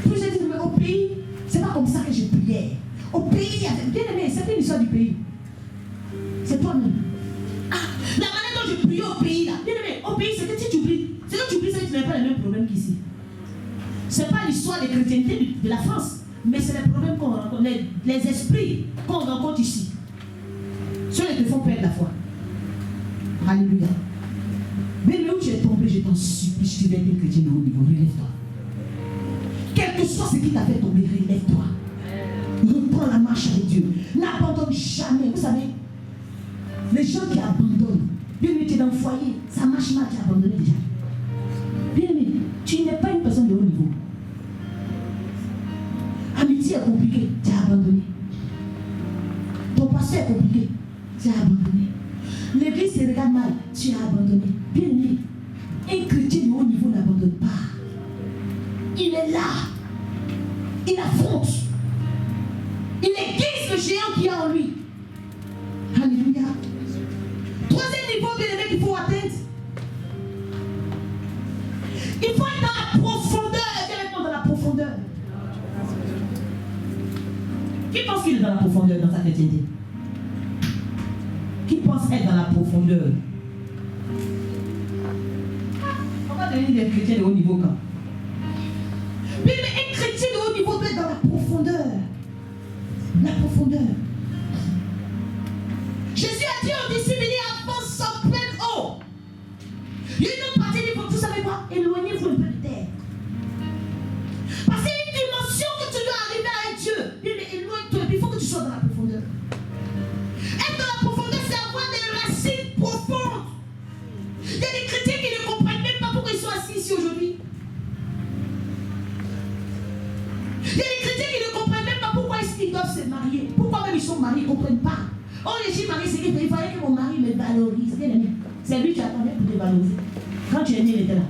Puis j'ai dit, mais au pays, c'est pas comme ça que je priais. Au pays, bien aimé, c'est pas une histoire du pays. C'est toi-même. Ah, la manière dont je priais au pays, là, bien aimé, au pays, c'est que si tu pries, c'est que tu pries, c'est que tu n'as pas les mêmes problèmes qu'ici. C'est pas l'histoire des chrétientés de la France, mais c'est les problèmes qu'on rencontre, les esprits qu'on rencontre ici. Ceux qui te font perdre la foi. Alléluia. Mais où tu es tombé, je t'en supplie, si tu veux être une chrétienne de haut niveau, relève-toi. Quel que soit ce qui t'a fait tomber, relève-toi. Reprends la marche avec Dieu. N'abandonne jamais. Vous savez, les gens qui abandonnent, bien aimé, tu es dans le foyer, ça marche mal, tu as abandonné déjà. Bien aimé, tu n'es pas une personne de haut niveau. Amitié est compliqué, tu as abandonné. Ton passé est compliqué, tu as abandonné. L'église se regarde mal, tu as abandonné. Bien aimé, un chrétien de haut niveau n'abandonne pas. Il est là. Il affronte. Il aiguise le géant qui est en lui. Alléluia. 3e niveau, bien aimé, qu'il faut atteindre. Il faut être dans la profondeur. Directement dans la profondeur. Qui pense qu'il est dans la profondeur dans sa chrétienté? Qui pense être dans la profondeur? On va devenir des chrétiens de haut niveau quand? Mais un chrétien de haut niveau doit être dans la profondeur. La profondeur. Jésus a dit aux disciples, il avance en pleine eau. Il y a une autre partie du vous savez quoi? Éloignez-vous un peu de terre. Parce qu'il y a une dimension que tu dois arriver avec Dieu. Éloigne-toi, il faut que tu sois dans la profondeur. Être dans la profondeur, c'est avoir des racines profondes. Il y a des chrétiens qui ne comprennent Oh, les filles mariées, c'est qu'il fallait que mon mari me valorise. C'est lui qui attendait pour te valoriser. Quand tu es né, il était là.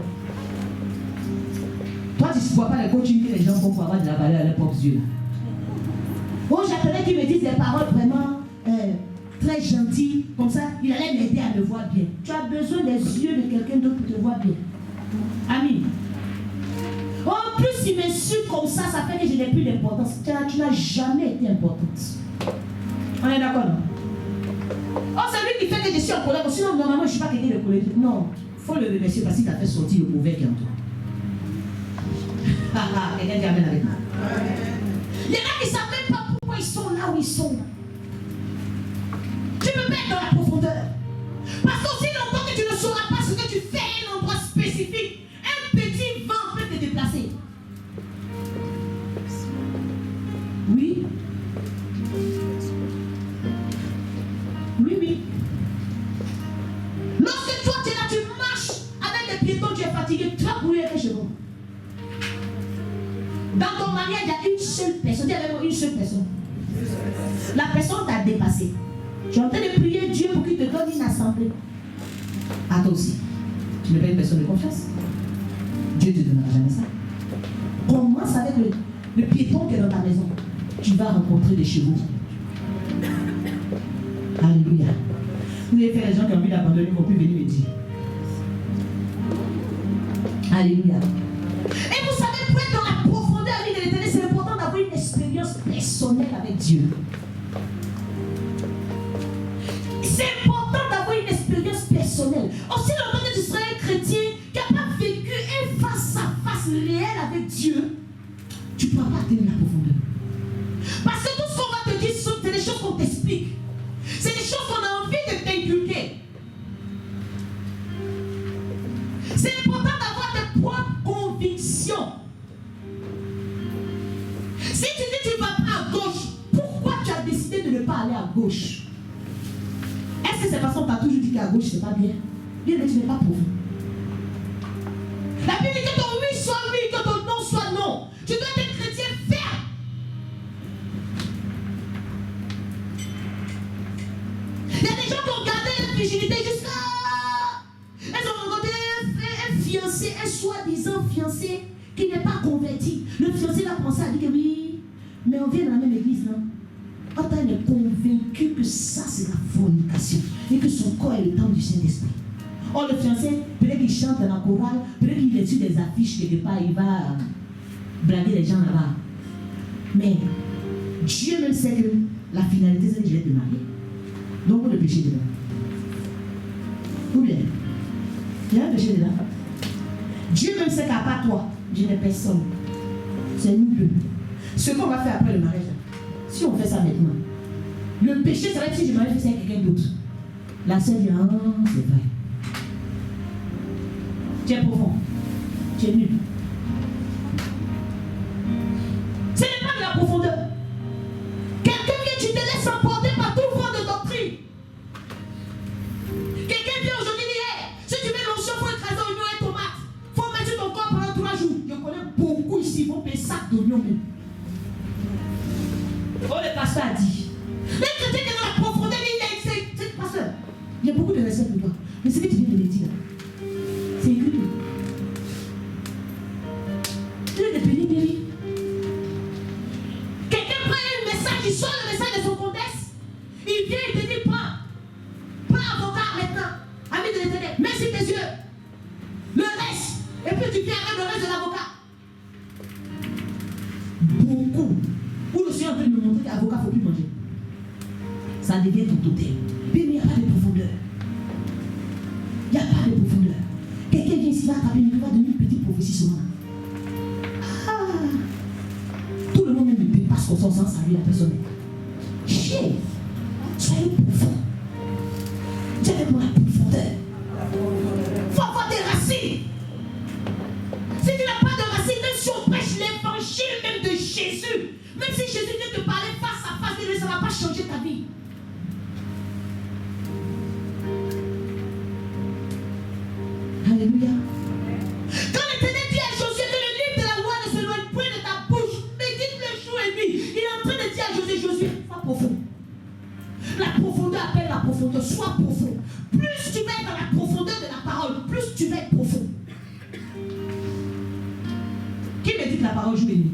Toi, tu ne vois pas les coachings que les gens font pour avoir de la valeur à leurs propres yeux. Oh, j'attendais qu'il me dise des paroles vraiment très gentilles. Comme ça, il allait m'aider à me voir bien. Tu as besoin des yeux de quelqu'un d'autre pour te voir bien. Amen. En plus, il m'insulte comme ça fait que je n'ai plus d'importance. Tu n'as jamais été importante. On est d'accord, non? Oh, c'est lui qui fait que je suis en colère. Sinon, normalement, je ne suis pas quelqu'un de colère. Non, il faut le remercier parce qu'il t'a fait sortir le mauvais qui est en toi. Quelqu'un dit amen avec moi. Il y en a qui ne savent même pas pourquoi ils sont là où ils sont. Tu peux mettre dans la profondeur. Parce qu'aussi longtemps que tu ne sauras pas ce que tu fais à un endroit spécifique, un petit vent peut te déplacer. Oui. Oui, oui. Lorsque toi tu es là, tu marches avec les piétons, tu es fatigué, tu vas brûler les chevaux. Dans ton mariage, il y a une seule personne. Dis avec moi, une seule personne. La personne t'a dépassé. Tu es en train de prier Dieu pour qu'il te donne une assemblée. À toi aussi. Tu n'es pas une personne de confiance. Dieu ne te donnera jamais ça. Commence avec le piéton qui est dans ta maison. Tu vas rencontrer des chevaux. Alléluia. Vous avez fait les gens qui ont envie d'abandonner, ils vont plus venir me dire. Alléluia. Et vous savez, pour être dans la profondeur de l'éternel, c'est important d'avoir une expérience personnelle avec Dieu. C'est important d'avoir une expérience personnelle. Aussi longtemps que tu seras un chrétien qui n'a pas vécu un face-à-face réel avec Dieu, tu ne pourras pas atteindre la profondeur. Parce que tout ce qu'on va te dire, c'est des choses qu'on t'explique. C'est des choses qu'on a envie de t'inculquer. C'est important d'avoir tes propres convictions. Si tu dis que tu ne vas pas à gauche, pourquoi tu as décidé de ne pas aller à gauche? Est-ce que c'est parce qu'on t'a toujours dit qu'à gauche c'est pas bien? Bien, mais tu n'es pas profond. La Bible dit que ton oui soit oui, que ton non soit non. Tu dois être chrétien ferme. Il y a des gens qui ont gardé leur virginité jusqu'à... Elles ont rencontré un fiancé, un soi-disant fiancé qui n'est pas converti. Le fiancé va penser à dire que oui, mais on vient dans la même église, non? Quand elle est convaincue que ça c'est la fornication et que son corps est le temple du Saint-Esprit. Or le fiancé, peut-être qu'il chante dans la chorale, peut-être qu'il est sur des affiches quelque part, il va blaguer les gens là-bas. Mais Dieu même sait que la finalité c'est que je vais te marier. Donc le péché de là. Ou bien, il y a un péché de là. Dieu même sait qu'à part toi, je n'ai personne. C'est nous deux. Ce qu'on va faire après le mariage, si on fait ça maintenant, le péché, ça va être si je m'avais fait ça avec quelqu'un d'autre. La sœur dit, ah, c'est vrai. Tu es profond. Tu es nul. Ce n'est pas de la profondeur. Quelqu'un vient, tu te laisses emporter par tout vent de doctrine. Quelqu'un vient aujourd'hui dire, si tu mets l'onction, il faut écraser oignon et tomate. Il faut mettre sur ton corps pendant 3 jours. Je connais beaucoup ici, ils vont payer sac d'oignon même. Oh, le pasteur a dit. Le chrétien qui est dans la profondeur, il a essayé. C'est le pasteur. Il y a beaucoup de respect pour toi. Mais ce que tu viens de me dire, c'est écrit. Tu es de pénible. Quelqu'un prend un message, il sort le message de son contexte. Il vient, il te dit, prends avocat maintenant. Ami de l'éternel, merci tes yeux. Le reste. Et puis tu viens avec le reste de l'avocat. Beaucoup. Où je suis en train de me montrer qu'avocat ne faut plus manger. Ça devient ton totem. Mais il n'y a pas de profondeur. Il n'y a pas de profondeur. Quelqu'un vient ici, va attraper une va donner une petite prophétie seulement. Ah! Tout le monde me dépasse comme ça sans saluer la personne. Chier! Soyez profond. Dieu avec moi la profondeur. Il faut avoir des racines. Si tu n'as pas de racines, même si on prêche l'évangile même de Jésus, même si Jésus vient te parler face à face, ça ne va pas changer ta vie. Alléluia. Quand l'Éternel dit à Josué que le livre de la loi ne s'éloigne point de ta bouche, médite le jour et nuit, il est en train de dire à Josué, sois profond. La profondeur appelle la profondeur, sois profond. Plus tu vas être dans la profondeur de la parole, plus tu vas être profond. Qui me dit que la parole joue les nuits?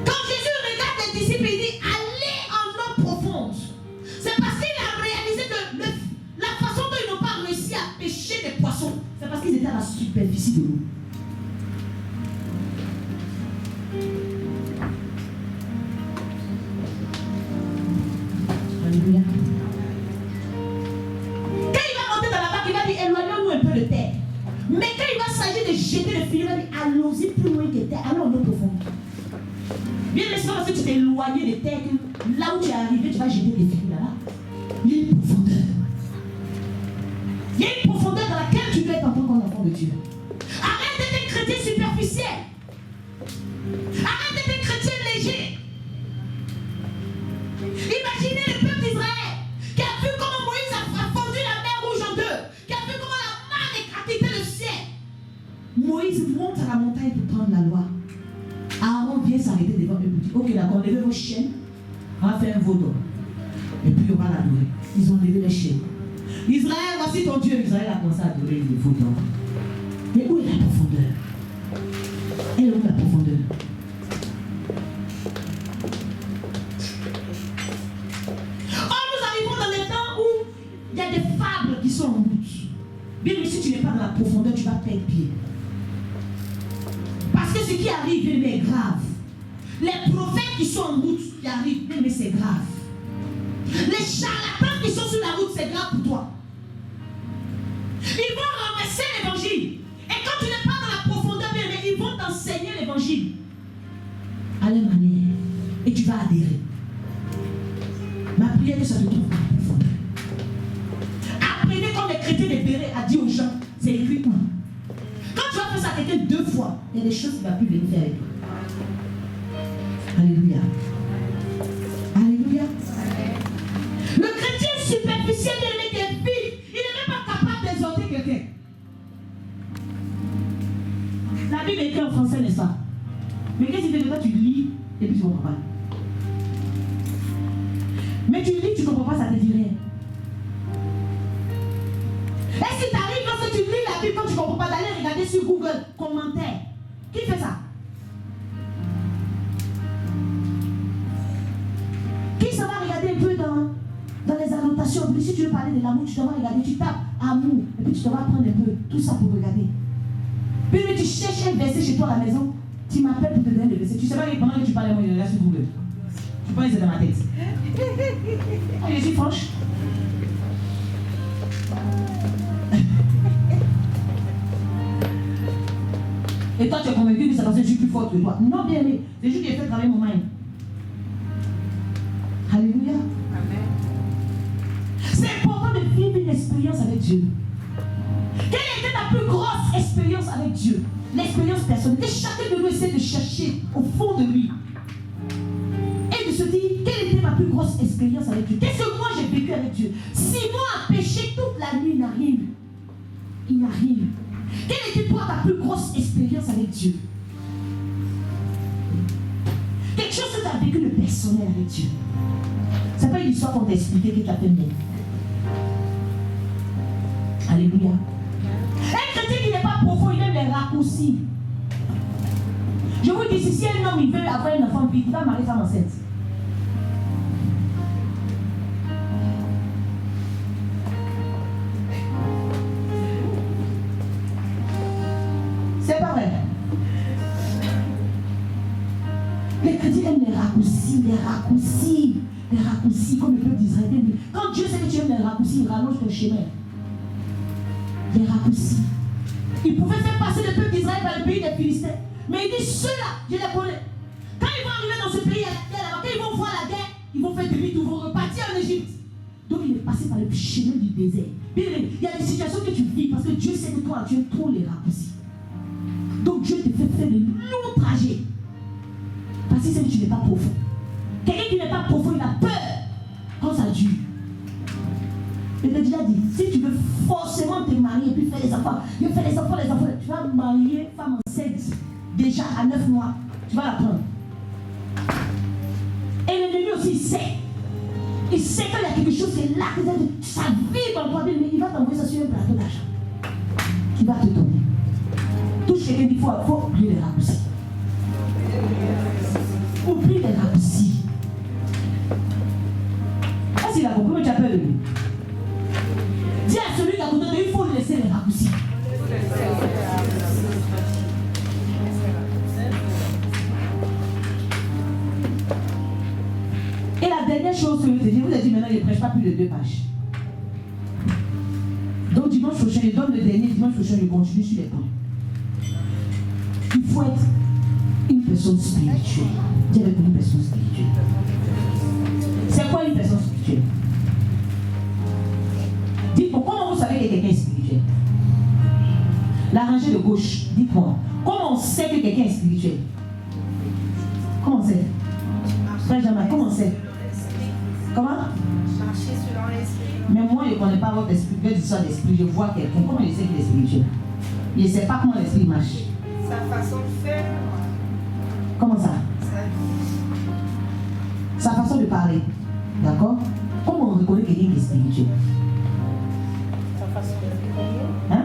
Quand Jésus regarde les disciples, il dit allez en eau profonde. C'est parce qu'il a réalisé que la façon dont ils n'ont pas réussi à pêcher des poissons, c'est parce qu'ils étaient à la superficie de l'eau. Alléluia. Quand il va monter dans la barque, il va dire éloignons-nous un peu de terre. Mais quand il va s'agir de jeter le filet, il va dire allons-y plus loin que terre, allons en eau profonde. Bien sûr, parce que tu t'es éloigné de terre, que là où tu es arrivé, tu vas jeter des filets là-bas. Il y a une profondeur. Il y a une profondeur dans laquelle tu dois être en tant qu'enfant de Dieu. Arrête d'être un chrétien superficiel. Arrête d'être un chrétien léger. Imaginez le peuple d'Israël qui a vu comment Moïse a fondu la mer rouge en deux, qui a vu comment la mar a quitté le ciel. Moïse monte à la montagne pour prendre la loi. Aaron vient s'arrêter devant eux et dit ok, d'accord, levez vos chaînes, on va faire un vaudor. Et puis on va l'adorer. Ils ont levé les chaînes. Israël, voici ton Dieu. Israël a commencé à adorer les vaudors. Mais où est la profondeur? Elle est où la profondeur? Oh, nous arrivons dans les temps où il y a des fables qui sont en route. Bien mais si tu n'es pas dans la profondeur, tu vas perdre pied. Parce que ce qui arrive, est grave. Les prophètes qui sont en route, qui arrivent, mais c'est grave. Les charlatans qui sont sur la route, c'est grave pour toi. Ils vont ramasser l'évangile. Et quand tu n'es pas dans la profondeur, ils vont t'enseigner l'évangile à leur manière. Et tu vas adhérer. Ma prière que ça te trouve dans la profondeur. Apprenez comme les chrétiens de Béret a dit aux gens, c'est écrit. Quand tu vas faire ça à quelqu'un 2 fois, il y a des choses qu'il ne va plus venir faire avec toi. Alléluia. Alléluia. Le chrétien superficiel, il est vide. Il n'est même pas capable d'exhorter quelqu'un. La Bible est écrite en français, n'est-ce pas? Mais qu'est-ce qu'il fait de toi? Tu lis et puis tu ne comprends pas. Mais tu lis, tu ne comprends pas, ça ne te dit rien. Est-ce que tu arrives lorsque tu lis la Bible quand tu ne comprends pas d'aller regarder sur Google, commentaire? Qui fait ça? Qui ça va regarder un peu dans les annotations? Puis si tu veux parler de l'amour, tu dois regarder, tu tapes amour, et puis tu dois prendre un peu tout ça pour regarder. Puis tu cherches un verset chez toi à la maison, tu m'appelles pour te donner le verset. Tu sais pas que pendant que tu parles, moi je regarde sur Google. Tu penses que c'est dans ma tête. Oh, je suis franche. Et toi, tu es convaincu que c'est parce que je suis plus forte que toi. Non, bien aimé. C'est juste qu'il a fait travailler mon mind. Alléluia. Amen. C'est important de vivre une expérience avec Dieu. Quelle était ta plus grosse expérience avec Dieu? L'expérience personnelle. Que chacun de nous essaie de chercher au fond de lui. Et de se dire, quelle était ma plus grosse expérience avec Dieu? Qu'est-ce que moi j'ai vécu avec Dieu? 6 mois à pécher toute la nuit, il n'arrive. Il n'arrive. Quelle était toi ta plus grosse expérience avec Dieu? Quelque chose que tu as vécu de personnel avec Dieu. C'est pas une histoire qu'on t'a expliqué que tu as fait bien. Alléluia. Un chrétien qui n'est pas profond, il aime les raccourcis. Je vous dis, si un homme il veut avoir un enfant, il va marier femme enceinte. C'est pas vrai. Les chrétiens aiment les raccourcis, comme le peuple d'Israël. Quand Dieu sait que tu aimes les raccourcis, il rallonge ton chemin. Les raccourcis. Il pouvait faire passer le peuple d'Israël dans le pays des Philistins. Mais il dit, ceux-là, je les connais. Quand ils vont arriver dans ce pays, il y a la guerre là-bas. Quand ils vont voir la guerre, ils vont faire demi-tour, ils vont repartir en Égypte. Donc il est passé par le chemin du désert. Bien, il y a des situations que tu vis parce que Dieu sait que toi, tu aimes trop les raccourcis. Donc Dieu te fait faire de longs trajets. Parce qu'il sait que tu n'es pas profond. Quelqu'un qui n'est pas profond, il a peur quand ça dure. Je t'ai déjà dit, si tu veux forcément te marier et puis faire des enfants, tu vas femme mariée, femme enceinte, déjà à 9 mois, tu vas la prendre. Et l'ennemi aussi, il sait. Il sait qu'il y a quelque chose qui est là, que ça vibre en toi, mais il va t'envoyer ça sur un plateau d'argent. Qui va te donner. Touche quelqu'un, il faut oublier les raccourcis. Oublie les raccourcis. Ah, s'il a compris, mais tu as peur de lui. Dis à celui qui a côté de lui, il faut laisser les raccourcis. Et la dernière chose que je vous ai dit maintenant, il ne prêche pas plus de 2 pages. Donc dimanche prochain, je donne le dernier, dimanche prochain, je continue sur les points. Il faut être une personne spirituelle. Dis avec une personne spirituelle. C'est quoi une personne spirituelle? Dites-moi, comment vous savez que quelqu'un est spirituel? La rangée de gauche, dites-moi, comment on sait que quelqu'un est spirituel? Comment on sait? Benjamin, comment on sait? Comment? Marcher selon l'esprit. Mais moi, je ne connais pas votre esprit, votre histoire d'esprit. Je vois quelqu'un. Comment il sait qu'il est spirituel? Il ne sait pas comment l'esprit marche. Sa façon de faire. Comment ça? Sa Sa façon de parler. D'accord? Comment on reconnaît quelqu'un qui est spirituel? façon de prier. Hein?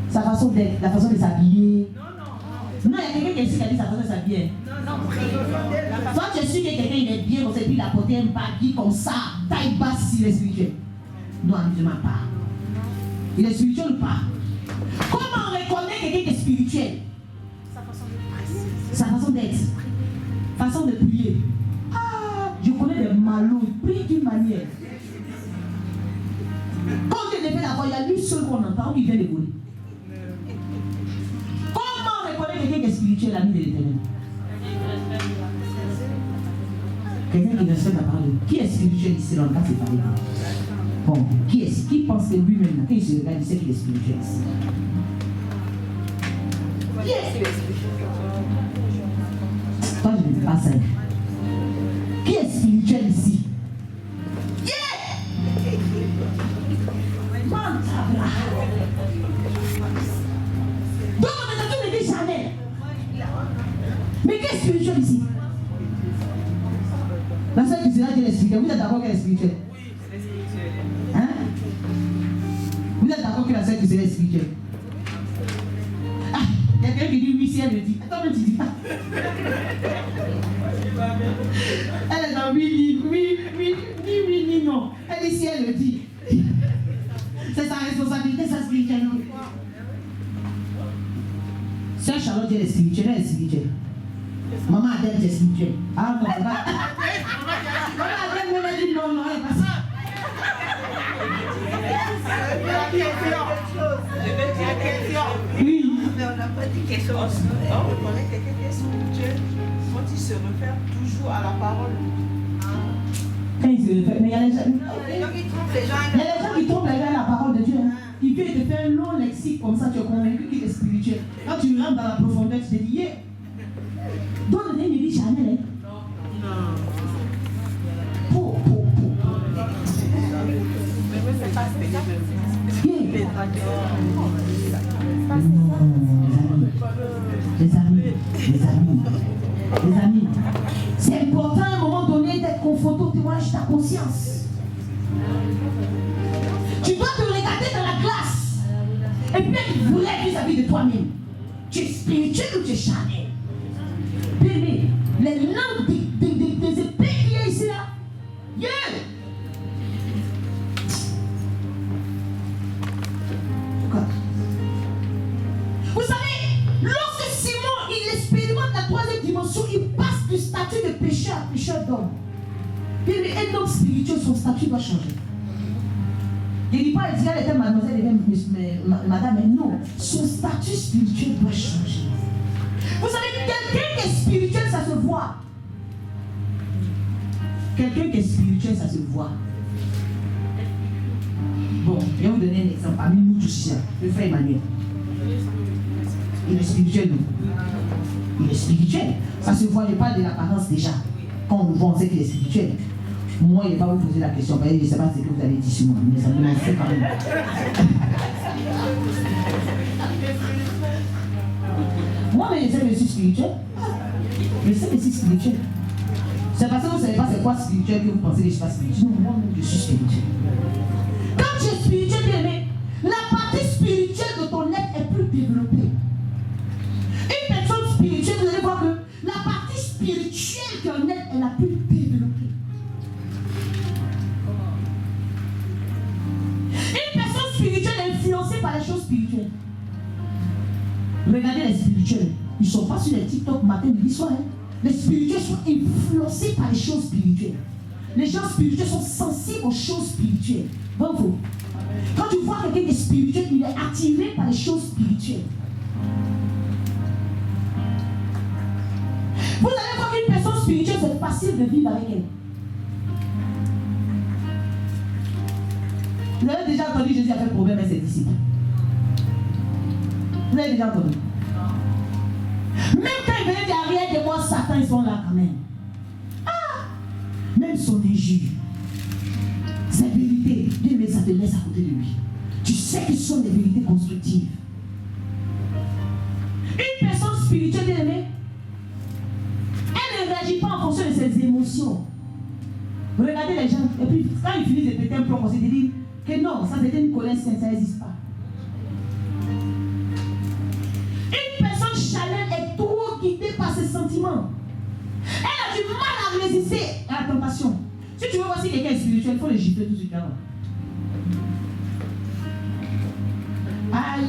Sa façon d'être, la façon de s'habiller. Non, il y a quelqu'un qui est ici qui a dit sa façon de s'habiller. Toi, tu es sûr que quelqu'un il est bien comme ça, et puis il a porté un baggy comme ça, taille basse, s'il est spirituel. Non, absolument pas. Il est spirituel ou pas? Comment on reconnaît quelqu'un qui est spirituel? Sa façon de presser. Sa façon d'être, façon de prier. Ah, je connais des malous, ils prient d'une manière. Quand Dieu les fait d'abord, il y a lui seul qu'on entend, il vient de voler. Comment on reconnaît quelqu'un qui est spirituel, l'ami de l'Éternel? Quelqu'un qui respecte la parole de Dieu. Qui est spirituel ici dans le cas c'est parlé? Bon, qui pense que lui-même, quand il se regarde, il sait qu'il est spirituel ici? Toi, je ne dis pas ça. Qui est spirituel ici? Donc on a tous les deux Chanel. Mais qui est spirituel ici? La seule qui sera qu'elle est spirituelle. Vous êtes d'accord qu'elle est spirituelle? Hein? Vous êtes d'accord que la seule qui sera spirituelle? Ah, il y a quelqu'un qui dit oui si elle le dit. Attends, mais tu dis pas. Elle est dans oui, non. Elle dit si elle le dit. C'est sa responsabilité, sa spirituelle. Sœur Charlotte, elle est spirituelle, elle est spirituelle. Maman Adèle, elle est spirituelle. Ah non, c'est pas. Maman Adèle m'a dit non, elle est pas ça. Oui. Mais on n'a pas dit quelque chose. On reconnaît quelqu'un qui est spirituel quand il se réfère toujours à la parole. Quand il se réfère, mais il y a les gens. Donc il trompe les gens. Il y a des gens qui trompent les gens à la parole de Dieu. Hein. Il peut te faire un long lexique comme ça, tu es convaincu qu'il est spirituel. Quand tu rentres dans la profondeur, tu te dis, yeah. Donc le Dieu ne dit jamais, hein. Les amis, c'est important à un moment donné d'être confronté au témoignage de ta conscience. Tu dois te regarder dans la glace et puis être vrai vis-à-vis de toi-même. Tu es spirituel ou tu es charnel? Bébé, les langues des épées qu'il y a ici là, yeah! Vous savez, lorsque Simon il expérimente la troisième dimension, il passe du statut de pécheur à pécheur d'homme. Un homme spirituel, son statut va changer. Je ne dis pas qu'elle était mademoiselle, madame, mais non, son statut spirituel doit changer. Vous savez, quelqu'un qui est spirituel, ça se voit. Quelqu'un qui est spirituel, ça se voit. Bon, je vais vous donner un exemple. Parmi nous tous ici, le frère Emmanuel. Il est spirituel, non? Il est spirituel. Ça se voit, je parle de l'apparence déjà. Quand on le voit, on sait qu'il est spirituel. Moi, je ne vais pas vous poser la question, parce que je ne sais pas ce que vous avez dit sur moi, mais ça me lance quand même. Moi, mais je sais que je suis spirituel. Je sais que je suis spirituel. C'est parce que vous ne savez pas c'est quoi spirituel que vous pensez que je ne suis pas spirituel. Non, moi-même, je suis spirituel. Quand tu es spirituel, bien aimé, la partie spirituelle de ton être est plus développée. Une personne spirituelle, vous allez voir que la partie spirituelle qu'un être est la plus développée. Une personne spirituelle est influencée par les choses spirituelles. Regardez les spirituels. Ils ne sont pas sur les TikTok matin, midi, soir. Les spirituels sont influencés par les choses spirituelles. Les gens spirituels sont sensibles aux choses spirituelles. Bon, vous. Quand tu vois quelqu'un qui est spirituel, il est attiré par les choses spirituelles. Vous allez voir qu'une personne spirituelle, c'est facile de vivre avec elle. Vous avez déjà entendu Jésus a fait problème avec ses disciples. Vous avez déjà entendu? Même quand il venait derrière de moi, Satan, ils sont là quand même. Ah! Même son injure, sa vérité, Dieu met ça te laisse à côté de lui. Tu sais que ce sont des vérités constructives. Une personne spirituelle, bien aimée, elle ne réagit pas en fonction de ses émotions. Regardez les gens, et puis quand ils finissent de péter un plomb, on se dit que non, ça c'était une colère sainte, ça n'existe pas. Une personne charnelle est trop guidée par ses sentiments. Elle a du mal à résister à la tentation. Si tu veux voir si quelqu'un est spirituel, il faut le gifler tout de suite avant. Aïe.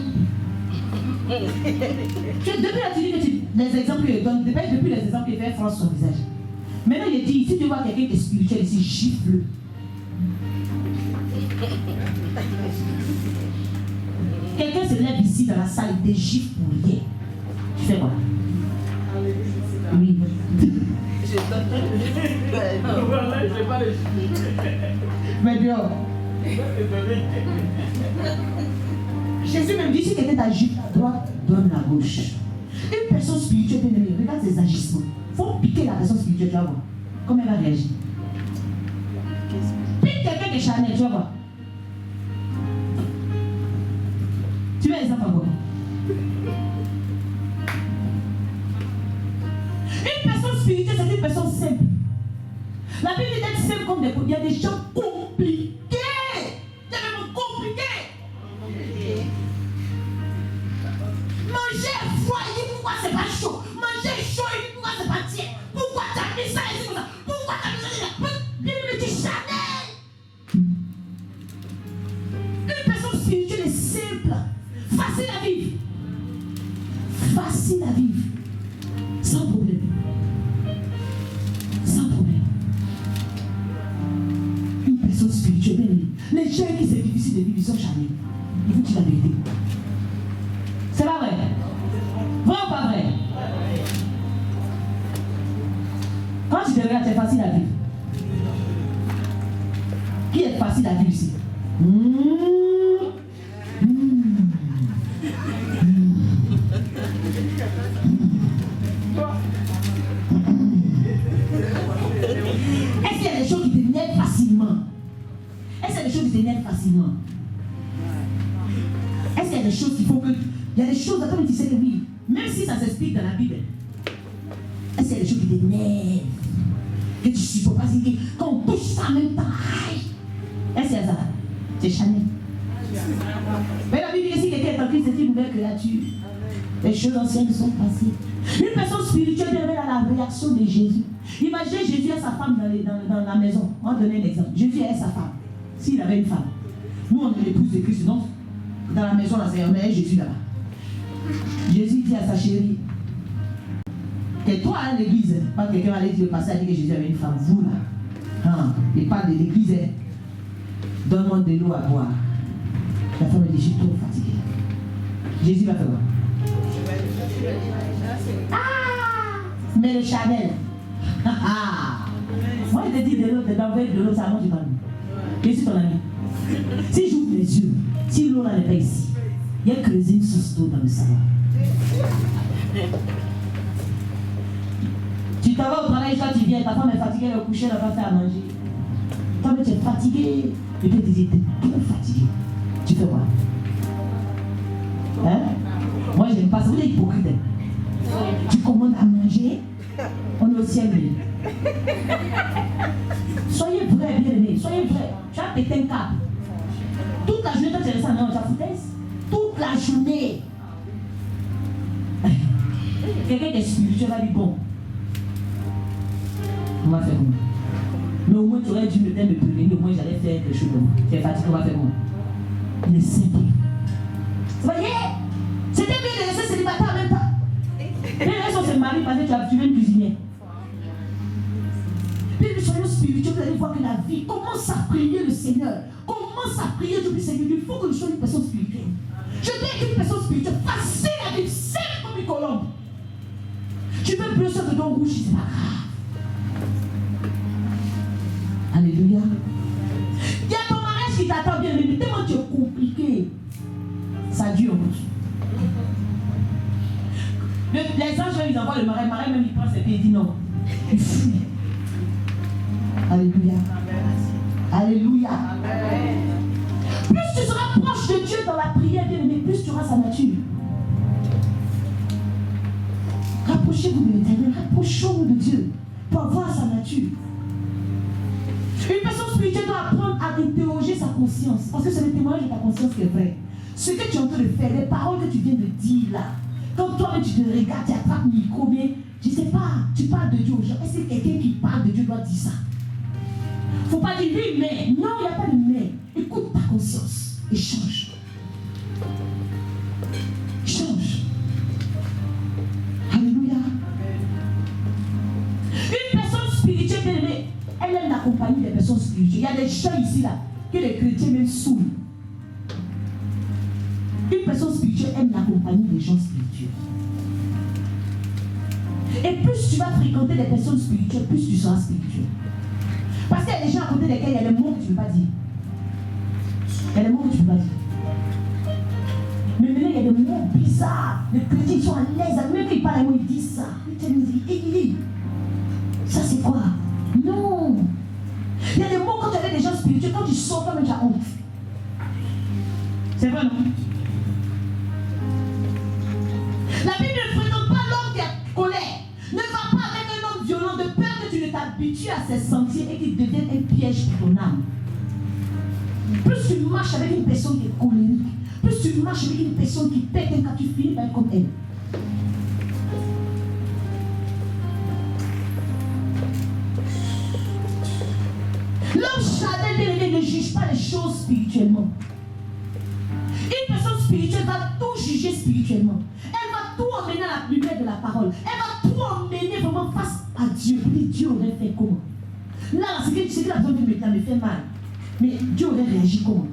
Depuis là, tu dis que les exemples que je donne, depuis les exemples qu'il fait, France son visage. Maintenant, il dit, si tu vois quelqu'un qui est spirituel ici, gifle-le. Quelqu'un se lève ici dans la salle, il te gifle pour rien. Tu fais quoi? Oui. Mais dehors. Jésus même dit, si quelqu'un t'a giflé à droite, donne la gauche. Une personne spirituelle, regarde ses agissements. Il faut piquer la personne spirituelle, tu vas voir. Comment elle va réagir? Pique quelqu'un qui est charnel, tu vas voir. Tu veux un exemple encore? Une personne spirituelle, c'est une personne simple. La Bible dit d'être simple comme des pots. Il y a des gens compliqués. Il y a même compliqués. Manger froid, il dit pourquoi c'est pas chaud. Manger chaud, il dit pourquoi c'est pas tiède. Pourquoi t'as mis ça ici comme ça? Pourquoi t'as mis ça ici? Bible dit Chanel. Une personne spirituelle est simple. Facile à vivre. Facile à vivre. Sans problème. Sans problème. Une personne spirituelle, les gens qui c'est difficile de vivre, ils sont charnés. Il faut dire la vérité. C'est pas vrai? Vrai ou pas vrai? Quand tu te regardes, c'est facile à vivre. Qui est facile à vivre ici? Est-ce qu'il y a des choses qui t'énervent facilement? Est-ce qu'il y a des choses qui t'énervent facilement? Est-ce qu'il y a des choses qu'il faut que... Il y a des choses, attends, tu sais que oui, même si ça s'explique dans la Bible, est-ce qu'il y a des choses qui t'énervent? Que tu ne supportes pas, quand on touche ça en même temps, est-ce qu'il y a ça? C'est Chanel. Mais la Bible dit que si quelqu'un est en Christ, c'est une nouvelle créature. Les choses anciennes sont passées. Une personne spirituelle devait à la réaction de Jésus. Imaginez Jésus et sa femme dans la maison. On va donner un exemple. Jésus et sa femme. S'il avait une femme. Nous, on est l'épouse de Christ. Donc, dans la maison, là, on est Jésus là-bas. Jésus dit à sa chérie, que toi à l'église, pas quelqu'un allait dire le passé a dit que Jésus avait une femme. Vous là. Hein, il parle de l'église. Donne-moi de l'eau à boire. La femme dit, je suis trop fatiguée. Jésus va faire quoi? Ah! Mais le Chanel. Moi, je te dis de l'eau, ça monte du ballon. Je suis ton ami. Si j'ouvre les yeux, si l'eau n'est pas ici, il y a creusé une source d'eau dans le salon. Tu t'en vas au travail, toi tu viens, ta femme est fatiguée, elle est couchée, elle va faire à manger. Toi, tu es fatigué. Et puis tu dis, t'es trop fatigué. Tu fais quoi? Hein? Moi, je n'aime pas ça. Vous êtes hypocrite. Tu commandes à manger, on est au ciel. Soyez vrais, bien aimés, soyez vrais. Tu as pété un câble. Toute la journée, toi tu es resté en ta foutaise. Toute la journée. Quelqu'un qui est spirituel va dire bon. On va faire comment? Mais au moins tu aurais dû me prévenir, au moins j'allais faire quelque chose. Tu es fatigué, on va faire comment? Il est simple. Vous voyez? C'était mieux de laisser célibataire en même temps. Mais laisse on se marie parce que tu viens de cuisiner. Puis nous soyons spirituels, vous allez voir que la vie commence à prier le Seigneur. Commence à prier Dieu, Seigneur. Il faut que nous soyons une personne spirituelle. Je veux être une personne spirituelle, facile à vivre, simple comme une colombe. Tu veux plus de don rouge, c'est pas grave. Alléluia. Il y a ton mariage qui t'attend bien, mais tellement tu es compliqué. Ça dure. Les anges, ils envoient le marais même il prend ses pieds, il dit non. Il fuit. Alléluia. Alléluia. Plus tu seras proche de Dieu dans la prière, bien aimé, plus tu auras sa nature. Rapprochez-vous de l'Éternel, rapprochons-nous de Dieu pour avoir sa nature. Une personne spirituelle doit apprendre à interroger sa conscience, parce que c'est le témoignage de ta conscience qui est vrai. Ce que tu es en train de faire, les paroles que tu viens de dire là, quand toi-même tu te regardes, tu attrapes le micro, mais je ne sais pas, tu parles de Dieu aux gens. Est-ce que quelqu'un qui parle de Dieu doit dire ça? Il ne faut pas dire oui, mais. Non, il n'y a pas de mais. Écoute ta conscience et change. Change. Alléluia. Une personne spirituelle, bien aimée, elle aime la compagnie des personnes spirituelles. Il y a des gens ici là que les chrétiens même saoulent. Une personne spirituelle aime la compagnie des gens spirituels. Et plus tu vas fréquenter des personnes spirituelles, plus tu seras spirituel. Parce qu'il y a des gens à côté desquels il y a des mots que tu ne peux pas dire. Il y a des mots que tu ne peux pas dire. Mais maintenant, il y a des mots bizarres. Les chrétiens sont à l'aise. Même quand ils parlent, ils disent ça. Il dit, ça c'est quoi? Non. Il y a des mots quand tu as des gens spirituels, quand tu sors, toi-même tu as honte. C'est vrai, non? La Bible ne fréquente pas l'homme qui est colère. Ne va pas avec un homme violent de peur que tu ne t'habitues à ses sentiers et qu'il devienne un piège pour ton âme. Plus tu marches avec une personne qui est colérique, plus tu marches avec une personne qui pète un cas, tu finis par être comme elle. L'homme charnel, bien aimé, ne juge pas les choses spirituellement. Une personne spirituelle va tout juger spirituellement. Elle va tout emmener à la lumière de la parole. Elle va tout emmener vraiment face à Dieu. Pour dire Dieu aurait fait comment? Là, ce que la personne veut maintenant me fait mal. Mais Dieu aurait réagi comment?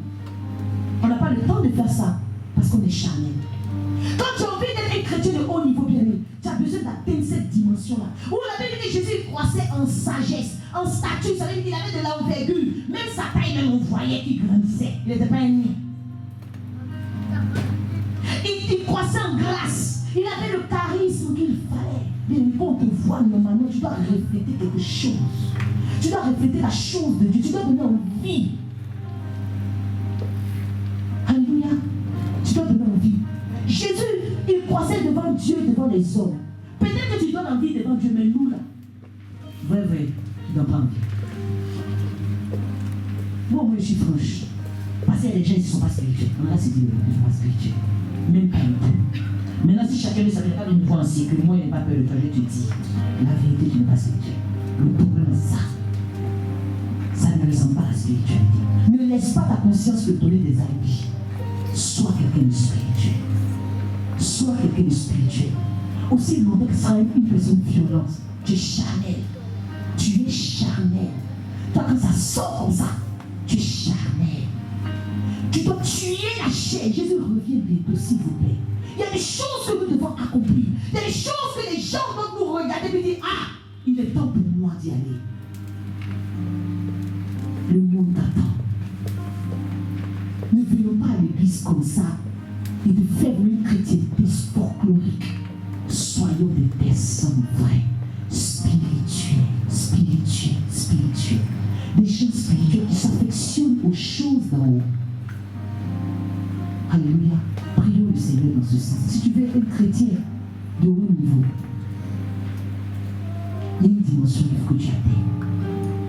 On n'a pas le temps de faire ça parce qu'on est charnel. Quand tu as envie d'être un chrétien de haut niveau, bien aimé, tu as besoin d'atteindre cette dimension-là. Où la Bible dit que Jésus croissait en sagesse, en stature. Ça veut dire qu'il avait de l'envergure. Même sa taille, même on voyait qu'il grandissait. Il n'était pas ennemi. Il croissait en grâce. Il avait le charisme qu'il fallait. Mais quand on te voit normalement, tu dois refléter quelque chose. Tu dois refléter la chose de Dieu. Tu dois donner envie. Alléluia. Tu dois donner envie. Jésus, il croissait devant Dieu, devant les hommes. Peut-être que tu donnes envie devant Dieu, mais nous là, vrai, tu ne donnes pas envie. Moi, je suis franche. Parce qu'il y a des gens qui ne sont pas spirituels. On a dit qu'ils ne sont pas spirituels. Même pas un peu. Maintenant, si chacun ne savait pas de nous voir en siècle, moi, je n'ai pas peur de toi, je te dis. La vérité, tu n'es pas spirituel. Le problème, c'est ça. Ça ne ressemble pas à la spiritualité. Ne laisse pas ta conscience te donner des habits. Sois quelqu'un de spirituel. Sois quelqu'un de spirituel. Aussi longtemps que ça sera une personne violente. Tu es charnel. Tu es charnel. Toi, quand ça sort comme ça, tu es charnel. Tu dois tuer la chair. Jésus revient bientôt, s'il vous plaît. Il y a des choses que nous devons accomplir. Il y a des choses que les gens doivent nous regarder et dire, ah, il est temps pour moi d'y aller. Le monde t'attend. Ne venons pas à l'église comme ça et de faire une chrétienté folklorique. Soyons des personnes vraies, spirituelles. Des gens spirituels qui s'affectionnent aux choses d'en haut. Alléluia. Prions le Seigneur dans ce sens. Si tu veux être un chrétien de haut niveau, Il y a une dimension que tu atteins.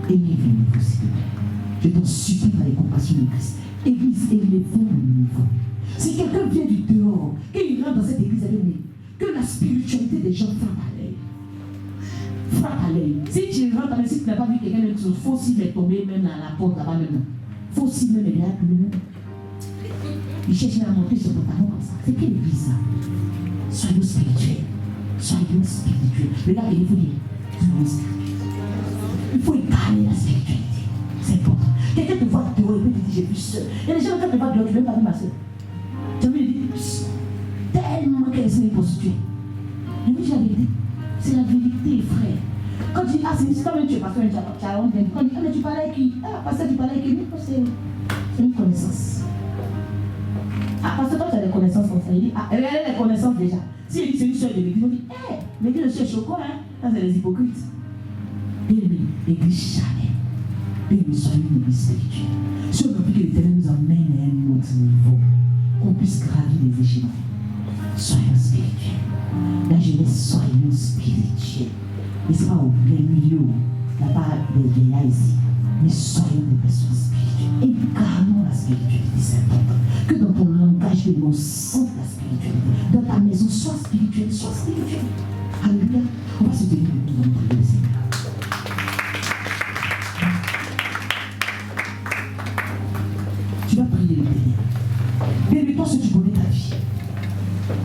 Élève le niveau, s'il te plaît. Je t'en supplie par les compassions de Christ. Église, élevons le niveau. Si quelqu'un vient du dehors, qu'il rentre dans cette église, que la spiritualité des gens frappe à l'œil. Frappe à l'œil. Si tu rentres, si tu n'as pas vu quelqu'un avec son faux cible est tombé même à la porte là-bas même. Faux cible même est là. Il cherche à monter son pantalon comme ça. C'est quelle église ça? Soyons spirituels. Soyons spirituels. Le gars, il faut dire, soyons spirituels. Il faut égaler la spiritualité. C'est important. Quelqu'un te voit dehors et puis te dit, j'ai vu seul. Il y a des gens qui te voient dehors, tu ne veux pas dire ma soeur. Tu as vu, il dit, tellement qu'elle est prostituée. Je dis la vérité. C'est la vérité, frère. Quand tu dis, ah, c'est quand même tu es pasteur, tu as honte. Quand tu dis, ah, mais tu parlais avec qui? Ah, pasteur, tu parlais avec qui? C'est une connaissance. Ah, parce que toi, tu as des connaissances comme ça. Il dit, ah, elle a des connaissances déjà. Si elle dit, c'est une soeur de l'église, on dit, hé, l'église de chez Choco, hein. Ça, c'est les hypocrites. Bien aimé, l'église jamais. Bien aimé, soyez une église spirituelle. Si on a envie que l'Éternel nous emmène à un autre niveau, qu'on puisse gravir les échelons. Soyons spirituels. La jeunesse, soyons spirituels. Et ce n'est pas au même milieu, il n'y a pas des vieillards ici. Mais soyons des personnes spirituelles. Incarnons la spiritualité, c'est important. Que dans ton langage, que l'on sente la spiritualité. Dans ta maison, sois spirituel, sois spirituel. Alléluia. On va se tenir debout dans notre prière, Seigneur. Tu vas prier l'Éternel. Bien, toi, si tu connais ta vie.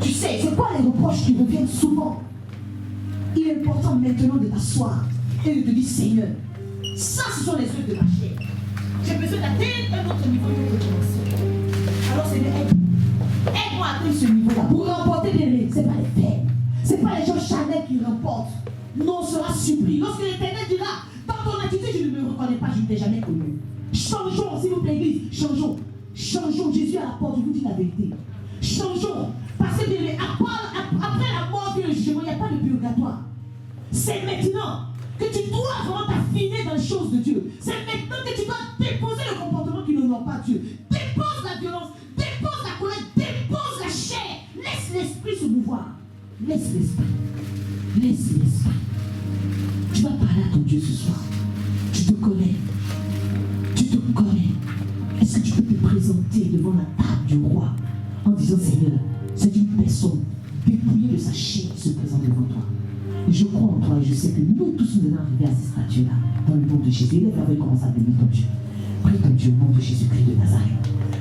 Tu sais, c'est quoi les reproches qui reviennent souvent? Il est important maintenant de t'asseoir et de te dire, Seigneur, ça, ce sont les œuvres de ma chair. J'ai besoin d'atteindre un autre niveau de recommencer. Alors, Seigneur, aide-moi à atteindre ce niveau-là. Pour remporter des rêves, ce n'est pas les faits. Ce n'est pas les gens charnels qui remportent. Non, on sera surpris. Lorsque l'Éternel dira, dans ton attitude, je ne me reconnais pas, je ne t'ai jamais connu. Changeons, s'il vous plaît, Église, changeons. Changeons, Jésus à la porte, je vous dis la vérité. Changeons. Parce que après la mort et le jugement, il n'y a pas de purgatoire. C'est maintenant que tu dois vraiment t'affiner dans les choses de Dieu. C'est maintenant que tu dois déposer le comportement qui n'honore pas Dieu. Dépose la violence, dépose la colère, dépose la chair. Laisse l'esprit se mouvoir. Laisse l'esprit. Laisse l'esprit. Tu vas parler à ton Dieu ce soir. Tu te connais. Tu te connais. Est-ce que tu peux te présenter devant la table du roi en disant, Seigneur, c'est une personne dépouillée de sa chair qui se présente devant toi. Et je crois en toi et je sais que nous tous nous allons arriver à cette stature-là. Dans le nom de Jésus. Lève la voix et commence à bénir ton Dieu. Prie ton Dieu au nom de Jésus-Christ de Nazareth.